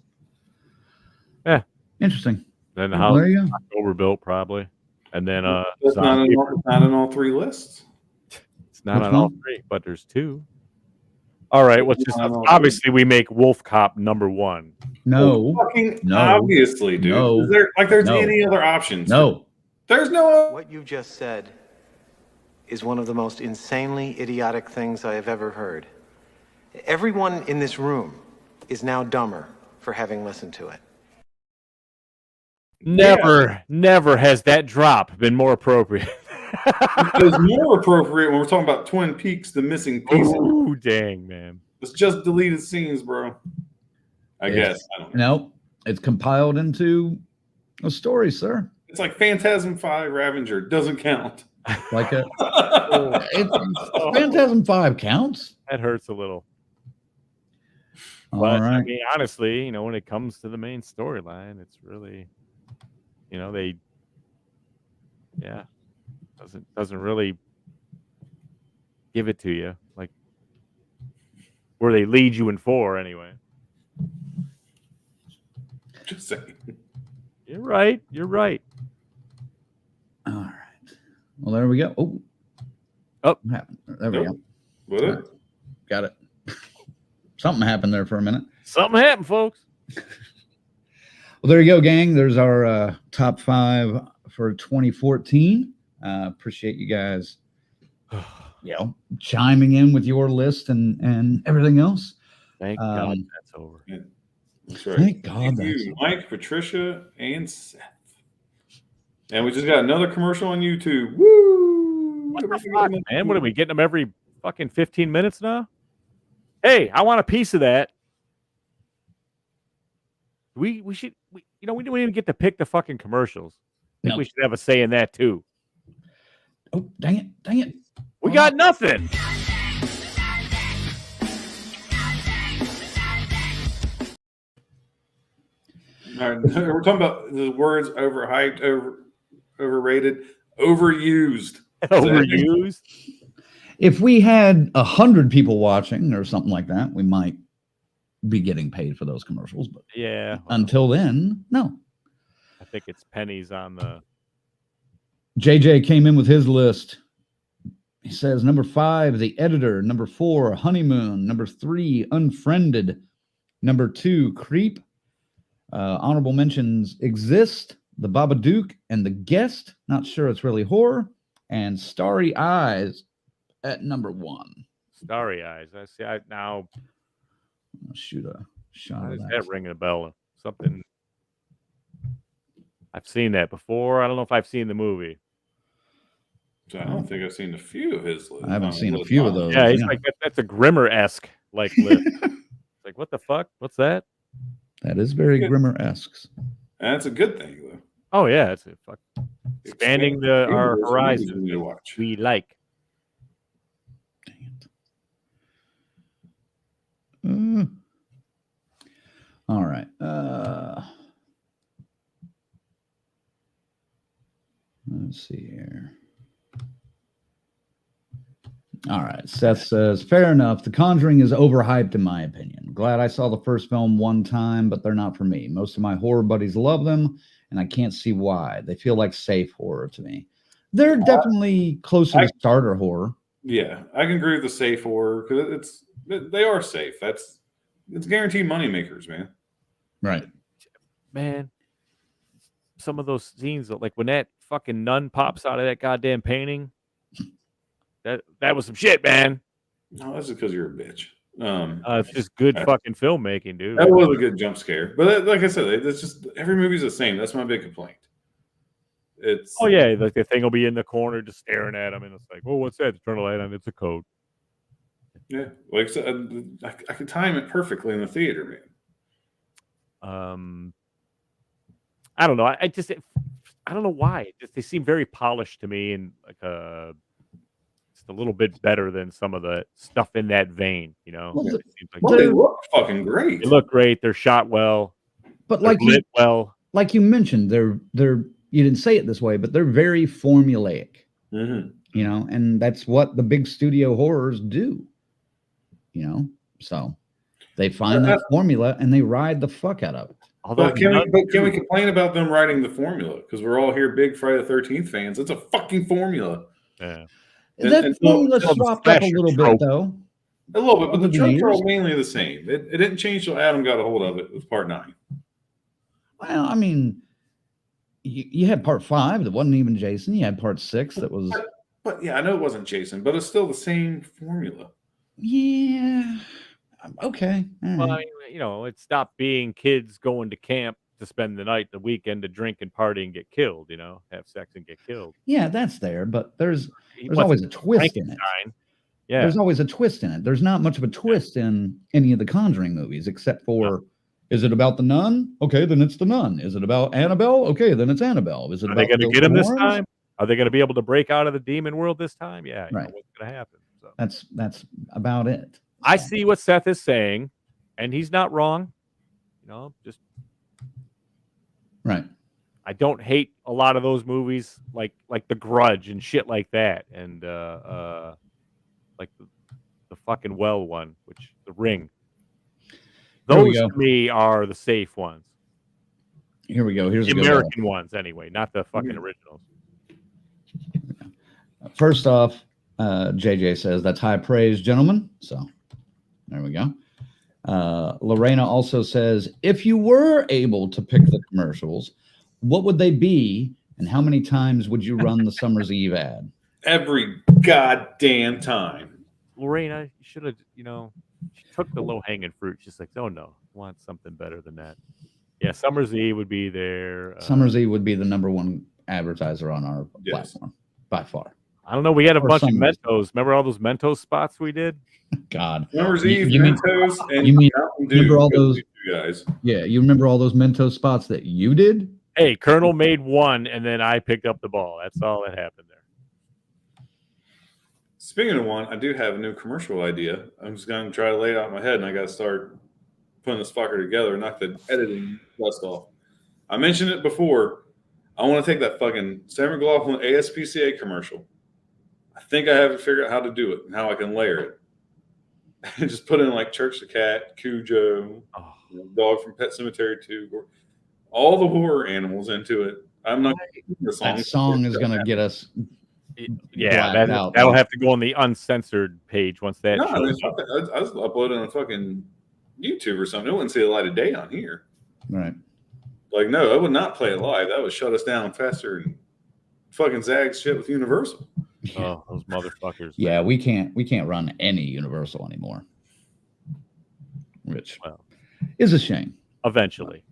Yeah. Interesting. Then the Well, house there you go. overbuilt probably. And then That's not in all three lists. It's not Which on all one? three, but there's two. All right, what's just obviously we make Wolf Cop number one. No. No. Obviously, dude. No. Is there there's No. any other options? No. There's no. What you just said is one of the most insanely idiotic things I have ever heard. Everyone in this room is now dumber for having listened to it. Never has that drop been more appropriate. It was more appropriate when we're talking about Twin Peaks, the missing piece. Ooh, dang, man. It's just deleted scenes, bro. I guess. I don't know. No, it's compiled into a story, sir. It's like Phantasm 5 Ravager. Doesn't count. Like Phantasm 5 counts. That hurts a little. All But right. I mean, honestly, when it comes to the main storyline, it's really, doesn't really give it to you like where they lead you in 4 anyway. Just saying. You're right. All right. Well, there we go. Oh, what happened? There we go. What? All right. Got it. Something happened there for a minute. Something happened, folks. Well, there you go, gang. There's our top 5 for 2014. Appreciate you guys, chiming in with your list and everything else. Thank God that's over. Yeah, that's right. Thank God Thank that's you, Mike, Patricia, and Seth. And we just got another commercial on YouTube. Woo! What the fuck, man? What are we getting them every fucking 15 minutes now? Hey, I want a piece of that. We don't even get to pick the fucking commercials. I think we should have a say in that too. Oh, dang it. We got nothing. All right, we're talking about the words overhyped, overrated, overused. Overused? If we had 100 people watching or something like that, we might be getting paid for those commercials. But yeah, until then, no. I think it's pennies on the. JJ came in with his list. He says number 5, The Editor. Number 4, Honeymoon. Number 3, Unfriended. Number 2, Creep. Honorable mentions Exist, The Babadook, and The Guest. Not sure it's really horror. And Starry Eyes at number 1. Starry Eyes. I see. Now I'll shoot a shot of that ringing a bell. Something. I've seen that before. I don't know if I've seen the movie. So I don't think I've seen a few of his lists. I haven't seen a few of those. Yeah, he's like that's a Grimmer-esque like list. It's like, what the fuck? What's that? That is very Grimmer-esque. And that's a good thing, though. Oh yeah, it's a fuck. Expanding our horizon. To watch. We like. Dang it. All right. Let's see here. All right. Seth says, fair enough. The Conjuring is overhyped, in my opinion. Glad I saw the first film one time, but they're not for me. Most of my horror buddies love them, and I can't see why. They feel like safe horror to me. They're definitely closer to starter horror. Yeah, I can agree with the safe horror because they are safe. It's guaranteed money makers, man. Right. Man, some of those scenes, like when that fucking nun pops out of that goddamn painting, that was some shit, man. No, that's just because you're a bitch. It's just good fucking filmmaking, dude. That was a good jump scare. But like I said, it's just every movie's the same. That's my big complaint. It's like the thing will be in the corner just staring at him, and it's like, oh, what's that? Turn the light on. It's a code. Yeah, like I could time it perfectly in the theater, man. I don't know. I don't know why. They seem very polished to me, and like just a little bit better than some of the stuff in that vein. You know, well, they look fucking great. They look great. They're shot well, but like lit well. Like you mentioned, they're you didn't say it this way, but they're very formulaic. Mm-hmm. You know, and that's what the big studio horrors do. You know, so they find that formula and they ride the fuck out of it. But can we complain about them writing the formula? Because we're all here big Friday the 13th fans. It's a fucking formula. Yeah. That formula swapped up a little bit, though. A little bit, but the tropes are all mainly the same. It didn't change till Adam got a hold of it with part 9. Well, I mean, you had part 5 that wasn't even Jason. You had part 6 that was. But yeah, I know it wasn't Jason, but it's still the same formula. Yeah. Okay. Well, you know, it stopped being kids going to camp to spend the night, the weekend to drink and party and get killed. You know, have sex and get killed. Yeah, that's there, but there's always a twist in it. Yeah, there's always a twist in it. There's not much of a twist in any of the Conjuring movies, except for, is it about the nun? Okay, then it's the nun. Is it about Annabelle? Okay, then it's Annabelle. Is it? Are they going to get him this time? Are they going to be able to break out of the demon world this time? Yeah, right. What's going to happen? So. That's about it. I see what Seth is saying, and he's not wrong. You know, just right. I don't hate a lot of those movies, like The Grudge and shit like that, and like the fucking well one, which The Ring. Those to me are the safe ones. Here we go. Here's the American ones, anyway, not the fucking originals. First off, JJ says that's high praise, gentlemen. So there we go. Lorena also says, if you were able to pick the commercials, what would they be, and how many times would you run the Summer's Eve ad? Every goddamn time. Lorena, you should have, she took the low-hanging fruit. She's like, oh, no, I want something better than that. Yeah, Summer's Eve would be there. Summer's Eve would be the #1 advertiser on our platform, by far. I don't know. We had a Or bunch of some- Mentos. Remember all those Mentos spots we did? God. Numbers You- Eve, you mean- Mentos, and you mean- Mountain Dew. remember all Good those- for you guys? Yeah, you remember all those Mentos spots that you did? Hey, Colonel made one, and then I picked up the ball. That's all that happened there. Speaking of one, I do have a new commercial idea. I'm just going to try to lay it out in my head, and I got to start putting this fucker together, knock the editing dust off. I mentioned it before. I want to take that fucking Sam McLaughlin ASPCA commercial. I think I haven't figured out how to do it and how I can layer it. And just put in like Church the Cat, Cujo, Dog from Pet Cemetery 2, all the horror animals into it. I'm not the song. That song is going to get us. Yeah, blacked out, that'll though. have to go on the uncensored page once that No, I shows up. was uploading on fucking YouTube or something. It wouldn't see the light of day on here. Right. Like, no, I would not play it live. That would shut us down faster and fucking zag shit with Universal. Oh, those motherfuckers. Yeah, we can't run any Universal anymore. Which is a shame. Eventually.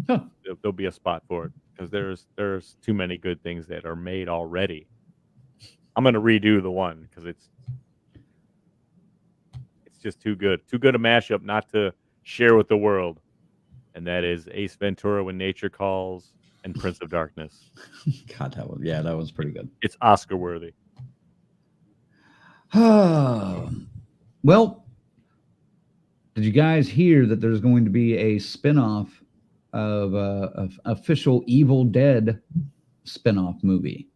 There'll be a spot for it because there's too many good things that are made already. I'm gonna redo the one because it's just too good a mashup not to share with the world, and that is Ace Ventura: When Nature Calls and Prince of Darkness. God, that was pretty good. It's Oscar worthy. Well, did you guys hear that there's going to be a spinoff of official Evil Dead spinoff movie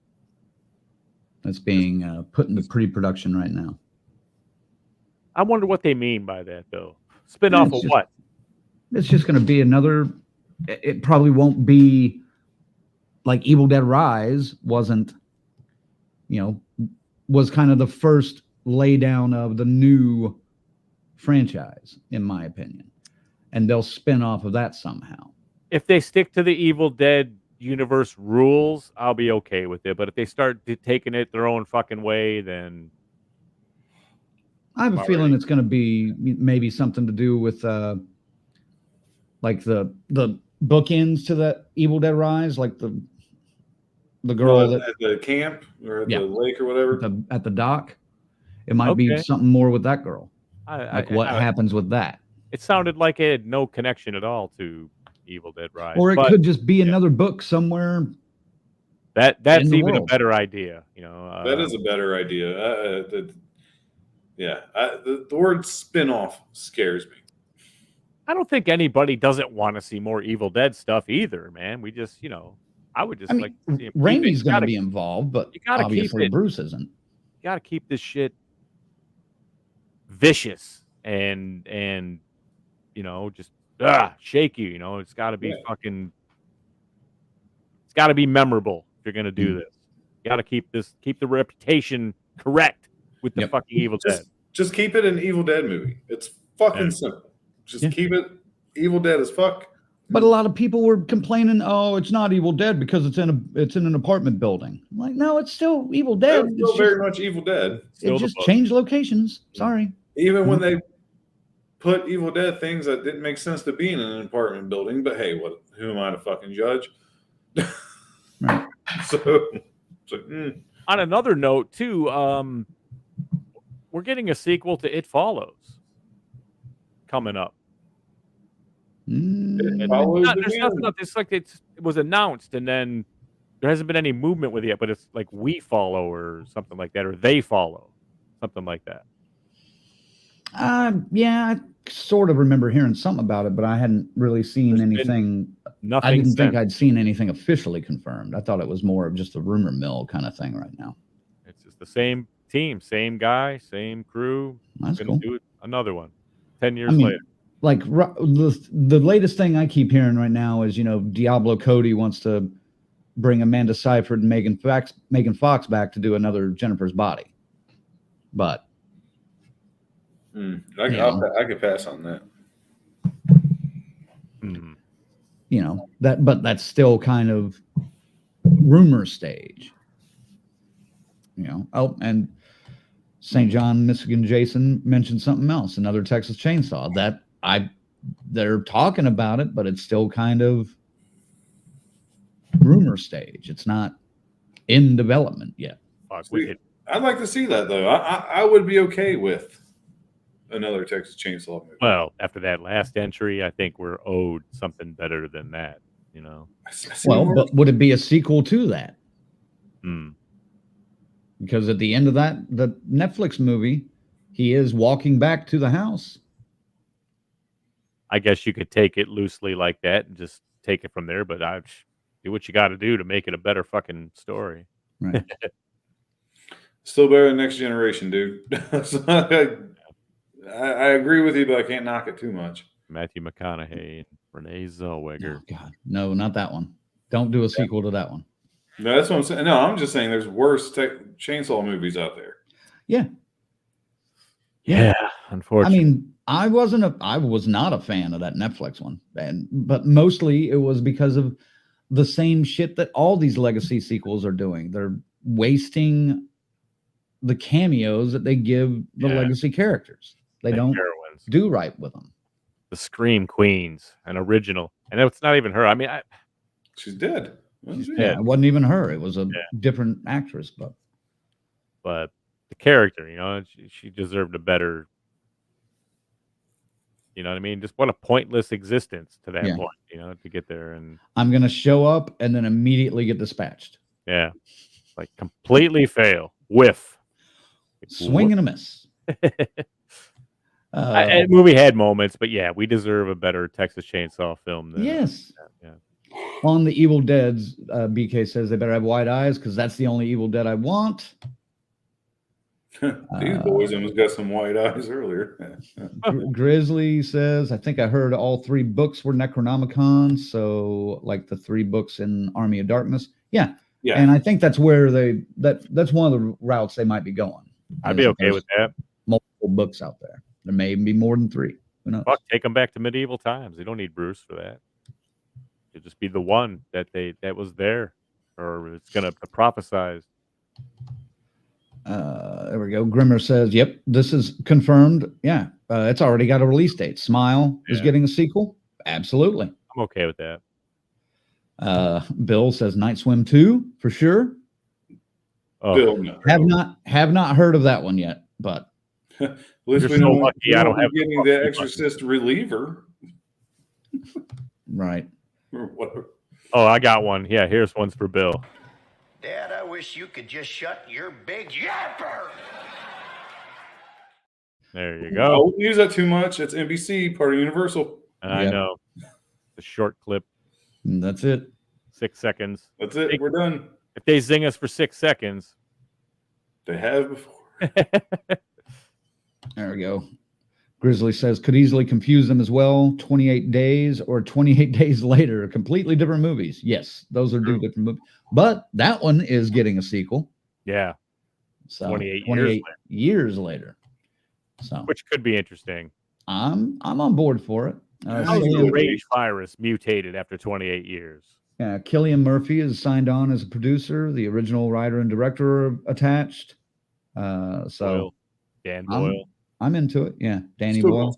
that's being put into pre-production right now? I wonder what they mean by that, though. Spinoff of what? It's just going to be another. It probably won't be like Evil Dead Rise wasn't, was kind of the first laydown of the new franchise, in my opinion. And they'll spin off of that somehow. If they stick to the Evil Dead universe rules, I'll be okay with it. But if they start taking it their own fucking way, then I have a feeling it's going to be maybe something to do with like the bookends to the Evil Dead Rise, like the girl at the camp or at the lake or whatever, at the dock. It might be something more with that girl. What happens with that? It sounded like it had no connection at all to Evil Dead Rise. Or it could just be another book somewhere. That's in the even a world. better idea. That is a better idea. The word spin-off scares me. I don't think anybody doesn't want to see more Evil Dead stuff either, man. We just, I would just like to see him. Raimi's going to be involved, but you gotta obviously keep it, Bruce isn't. You got to keep this shit vicious and just shaky. It's got to be fucking. It's got to be memorable if you're going to do this. You got to keep the reputation correct with the fucking Evil Dead. Just keep it an Evil Dead movie. It's fucking simple. Just keep it Evil Dead as fuck. But a lot of people were complaining, "Oh, it's not Evil Dead because it's in an apartment building." I'm like, no, it's still Evil Dead. It's still very much Evil Dead. It just changed locations. Sorry. Even when they put Evil Dead things that didn't make sense to be in an apartment building, but hey, who am I to fucking judge? Right. On another note, too, we're getting a sequel to It Follows coming up. It was announced, and then there hasn't been any movement with it yet. But it's like We Follow or something like that, or They Follow, something like that. Yeah, I sort of remember hearing something about it, but I hadn't really seen anything. I didn't think I'd seen anything officially confirmed. I thought it was more of just a rumor mill kind of thing right now. It's just the same team, same guy, same crew. That's gonna cool. do it another one 10 years later. Like the latest thing I keep hearing right now is, Diablo Cody wants to bring Amanda Seyfried and Megan Fox back to do another Jennifer's Body. But I could pass on that. But that's still kind of rumor stage. Oh, and St. John, Michigan Jason mentioned something else, another Texas Chainsaw. They're talking about it, but it's still kind of rumor stage. It's not in development yet. We I'd like to see that though. I would be okay with another Texas Chainsaw movie. Well, after that last entry, I think we're owed something better than that. You know. Well, but would it be a sequel to that? Hmm. Because at the end of that, the Netflix movie, he is walking back to the house. I guess you could take it loosely like that and just take it from there. But I do what you got to do to make it a better fucking story. Right. Still better than Next Generation, dude. I agree with you, but I can't knock it too much. Matthew McConaughey and Renee Zellweger. Oh, God. No, not that one. Don't do a sequel to that one. No, that's what I'm saying. No, I'm just saying there's worse chainsaw movies out there. Yeah. Yeah, unfortunately. I mean, I was not a fan of that Netflix one, but mostly it was because of the same shit that all these legacy sequels are doing. They're wasting the cameos that they give the legacy characters. They don't do right with them. The Scream Queens, an original, and it's not even her. I mean, she's dead. Yeah, it wasn't even her. It was a different actress, but the character, you know, she deserved a better. You know what I mean? Just what a pointless existence to that point, you know, to get there. And I'm gonna show up and then immediately get dispatched. Yeah, like completely fail, whiff, swing and a miss. The movie had moments, but yeah, we deserve a better Texas Chainsaw film. Than Yes. Yeah. On the Evil Deads, BK says they better have white eyes because that's the only Evil Dead I want. These boys almost got some white eyes earlier. Grizzly says, I think I heard all 3 books were Necronomicon, so like the 3 books in Army of Darkness. Yeah. And I think that's where that's one of the routes they might be going. I'd be okay with that. Multiple books out there. There may even be more than 3. Who knows? Fuck, take them back to medieval times. They don't need Bruce for that. It'd just be the one that was there, or it's gonna prophesize. There we go. Grimmer says, "Yep, this is confirmed. Yeah, it's already got a release date. Smile is getting a sequel. Absolutely, I'm okay with that." Bill says, "Night Swim 2 for sure." Bill, no. Have not heard of that one yet, but at least we know lucky I don't have getting the Exorcist reliever. Right. Or whatever. Oh, I got one. Yeah, here's one's for Bill. Dad, I wish you could just shut your big yapper. There you I go. wouldn't use that too much. It's NBC, part of Universal. I know. The short clip. And that's it. 6 seconds. That's it. We're done. If they zing us for 6 seconds. They have before. There we go. Grizzly says, could easily confuse them as well. 28 Days or 28 Days Later. Completely different movies. Yes, those are 2 different movies. But that one is getting a sequel. Yeah. So 28 years later. So which could be interesting. I'm on board for it. How the rage virus mutated after 28 years. Yeah, Cillian Murphy is signed on as a producer. The original writer and director are attached. So Dan Boyle. I'm into it. Yeah, Danny Boyle.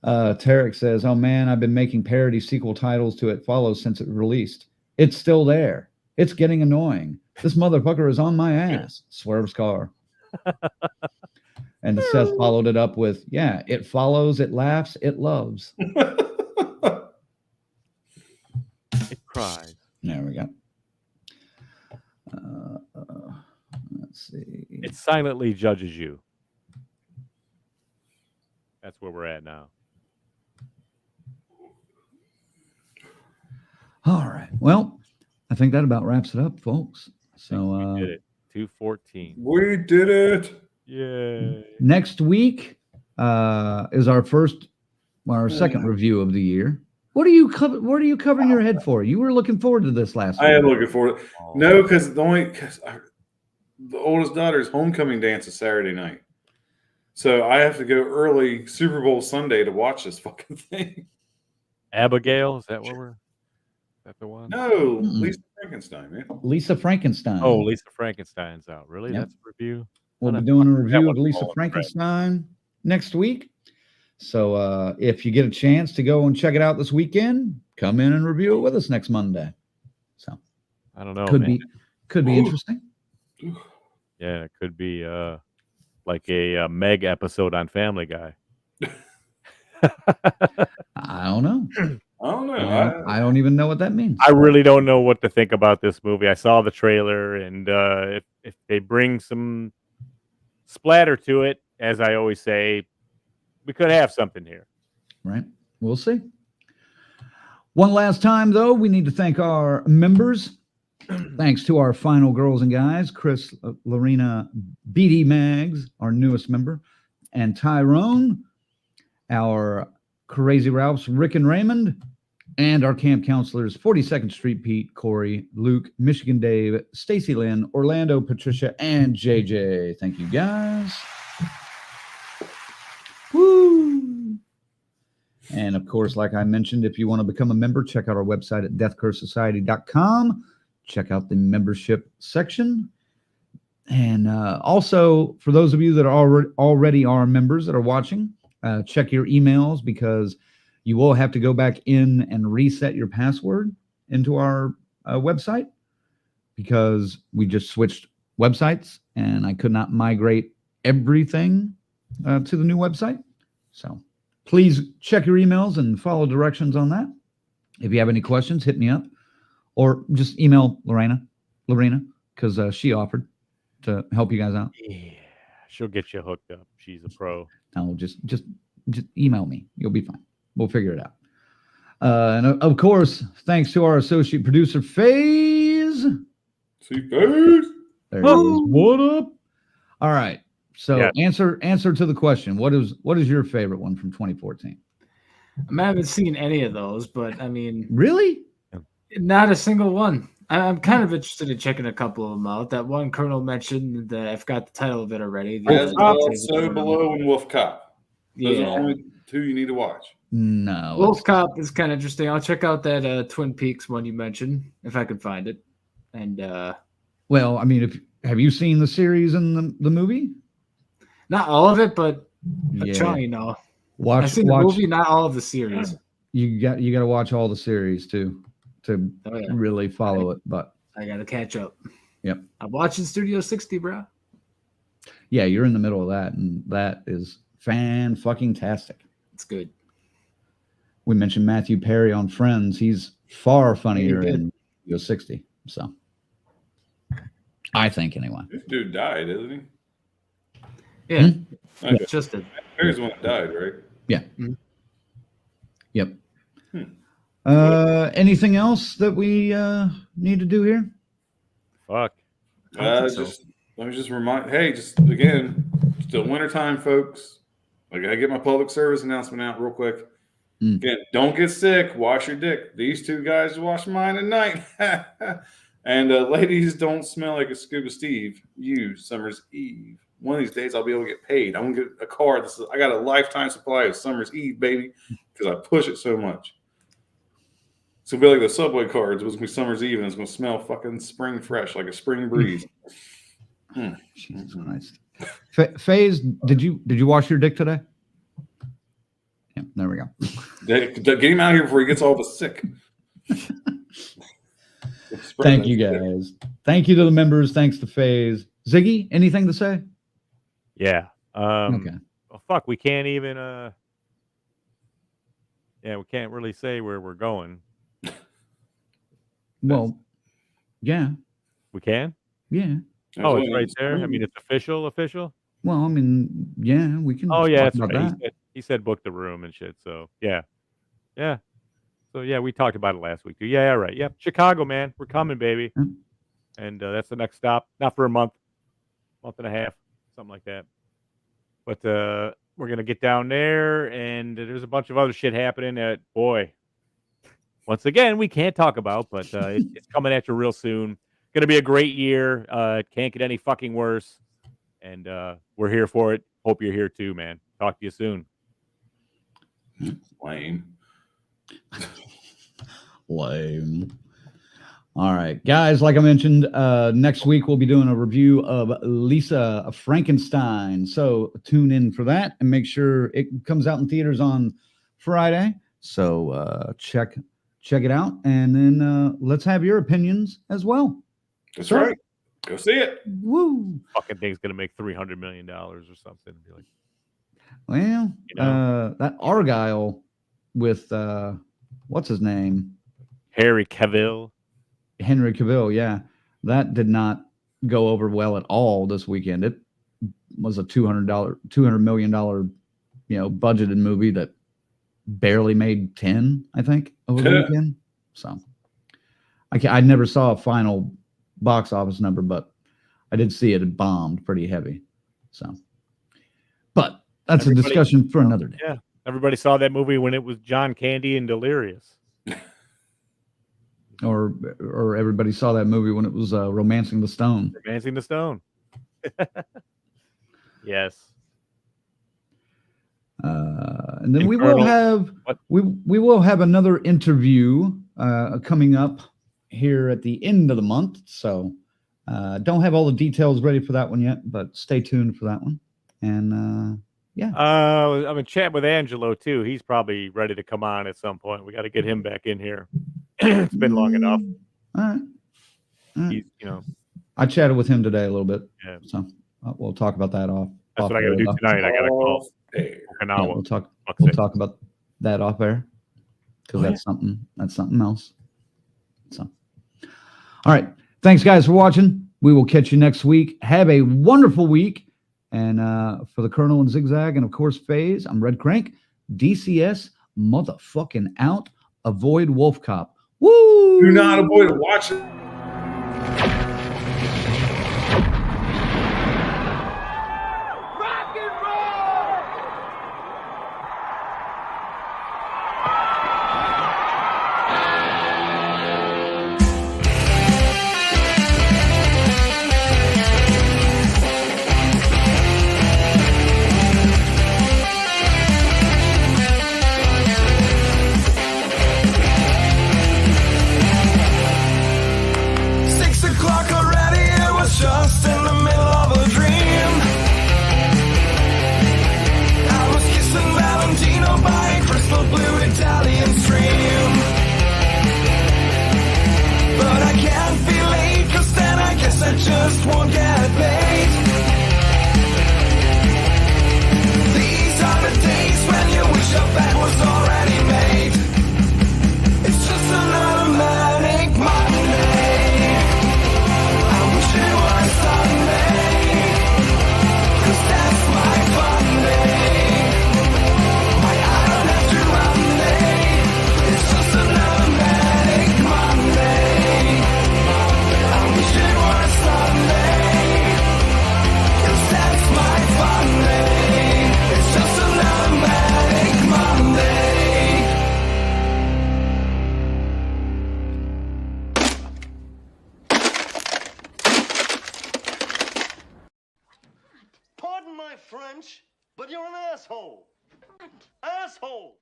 Tarek says, "Oh man, I've been making parody sequel titles to It Follows since it released. It's still there. It's getting annoying. This motherfucker is on my ass." Swerve's car. And Seth followed it up with, "Yeah, it follows, it laughs, it loves." It cries. There we go. Let's see. It silently judges you. That's where we're at now. All right. Well, I think that about wraps it up, folks. So we did it. 2:14. We did it. Yay. Next week is our second review of the year. What are you covering your head for? You were looking forward to this last week. I am looking forward. No, because the oldest daughter's homecoming dance is Saturday night. So I have to go early Super Bowl Sunday to watch this fucking thing. Abigail, is that what we're? Is that the one? No, Lisa Frankenstein, man. Lisa Frankenstein. Oh, Lisa Frankenstein's out. Really? Yep. That's a review. We'll be doing a review of Lisa Frankenstein next week. So if you get a chance to go and check it out this weekend, come in and review it with us next Monday. So I don't know. Could be interesting. Yeah, it could be like a Meg episode on Family Guy. I don't know. I don't know. I don't even know what that means. I really don't know what to think about this movie. I saw the trailer, and if they bring some splatter to it, as I always say, we could have something here. Right. We'll see. One last time, though, we need to thank our members. Thanks to our final girls and guys, Chris, Lorena, BD Mags, our newest member, and Tyrone, our Crazy Ralphs, Rick and Raymond, and our camp counselors, 42nd Street Pete, Corey, Luke, Michigan Dave, Stacy Lynn, Orlando, Patricia, and JJ. Thank you, guys. Woo! And, of course, like I mentioned, if you want to become a member, check out our website at deathcursesociety.com. Check out the membership section. And also, for those of you that are already are members that are watching, check your emails, because you will have to go back in and reset your password into our website, because we just switched websites and I could not migrate everything to the new website. So please check your emails and follow directions on that. If you have any questions, hit me up. Or just email Lorena, because she offered to help you guys out. Yeah, she'll get you hooked up. She's a pro. No, just email me. You'll be fine. We'll figure it out. And of course, thanks to our associate producer, FaZe. See, FaZe. There he is. What up? All right. So Yeah. answer to the question. What is your favorite one from 2014? I haven't seen any of those, but I mean, really? Not a single one. I'm kind of interested in checking a couple of them out. That one Colonel mentioned, that I forgot the title of it already. As well, So Below and Wolf Cop. Those are the Yeah. only two you need to watch. No. Wolf Cop is kind of interesting. I'll check out that Twin Peaks one you mentioned if I can find it. And Well, I mean, have you seen the series and the movie? not all of it, but a Yeah. chunk, you know. Watch- I've seen watch- the movie, not all of the series. You got to watch all the series too to really follow it. But I got to catch up. Yep. I'm watching Studio 60, bro. Yeah, you're in the middle of that, and that is fan-fucking-tastic. It's good. We mentioned Matthew Perry on Friends. He's far funnier did. in Studio 60. So, I think anyway. This dude died, isn't he? Yeah. Okay. Just a Perry's the one that died, right? Yeah. Mm-hmm. Yep. Anything else that we need to do here? Fuck. Let me just remind. Hey, just again, still wintertime, folks. I gotta get my public service announcement out real quick. Again, don't get sick. Wash your dick. These two guys wash mine at night. And ladies, don't smell like a Scuba Steve. You, Summer's Eve. One of these days, I'll be able to get paid. I'm gonna get a card. I got a lifetime supply of Summer's Eve, baby, because I push it so much. It's gonna be like the Subway cards. It was gonna be Summer's Eve, and it's gonna smell fucking spring fresh, like a spring breeze. Jesus Christ. FaZe, did you wash your dick today? Yeah, there we go. Get him out of here before he gets all of us sick. Thank you, guys. Thank you to the members. Thanks to FaZe. Ziggy, anything to say? Yeah. Okay. Well, fuck, we can't even we can't really say where we're going. Well, yeah. We can? Yeah. Oh, it's right there. I mean, it's official. Well, I mean, yeah, we can. Oh yeah, talk that's about right. that. He said book the room and shit. So yeah. So yeah, we talked about it last week too. Yeah, right. Yep, Chicago, man, we're coming, baby. And that's the next stop. Not for a month and a half, something like that. But we're gonna get down there, and there's a bunch of other shit happening that, boy, once again, we can't talk about, but it's coming at you real soon. Gonna be a great year. It can't get any fucking worse. And we're here for it. Hope you're here too, man. Talk to you soon. Lame. Lame. All right, guys, like I mentioned, next week we'll be doing a review of Lisa Frankenstein. So tune in for that and make sure it comes out in theaters on Friday. So check it out. And then let's have your opinions as well. That's right. Go see it. Woo! Fucking thing's gonna make $300 million or something. Be like, Well, that Argyle with what's his name? Henry Cavill. Henry Cavill, yeah. That did not go over well at all this weekend. It was a $200 million, budgeted movie that barely made 10, I think, over the weekend. So I never saw a final box office number, but I did see it bombed pretty heavy. So, but that's a discussion for another day. Yeah, everybody saw that movie when it was John Candy and Delirious. Or everybody saw that movie when it was Romancing the Stone. Romancing the Stone. Yes. And then we will have another interview coming up here at the end of the month. So don't have all the details ready for that one yet, but stay tuned for that one. And yeah. I've been chatting with Angelo too. He's probably ready to come on at some point. We got to get him back in here. It's been long enough. All right. He's, I chatted with him today a little bit. Yeah. So we'll talk about that off. That's what I got to do tonight. I got to call Okinawa. Yeah, we'll talk about that off air because that's something else. So, all right. Thanks, guys, for watching. We will catch you next week. Have a wonderful week. And for the Colonel and Zigzag, and of course, FaZe, I'm Red Crank. DCS motherfucking out. Avoid Wolf Cop. Woo! Do not avoid watching. Just won't get paid. These are the days when you wish your bed was already made. It's just another manic Monday. I wish it was Sunday, 'cause that's my fun day. I don't have to run day. It's just another manic Monday. I wish it was Sunday, 'cause that's my fun day. It's just another manic Monday. Pardon my French, but you're an asshole. Asshole!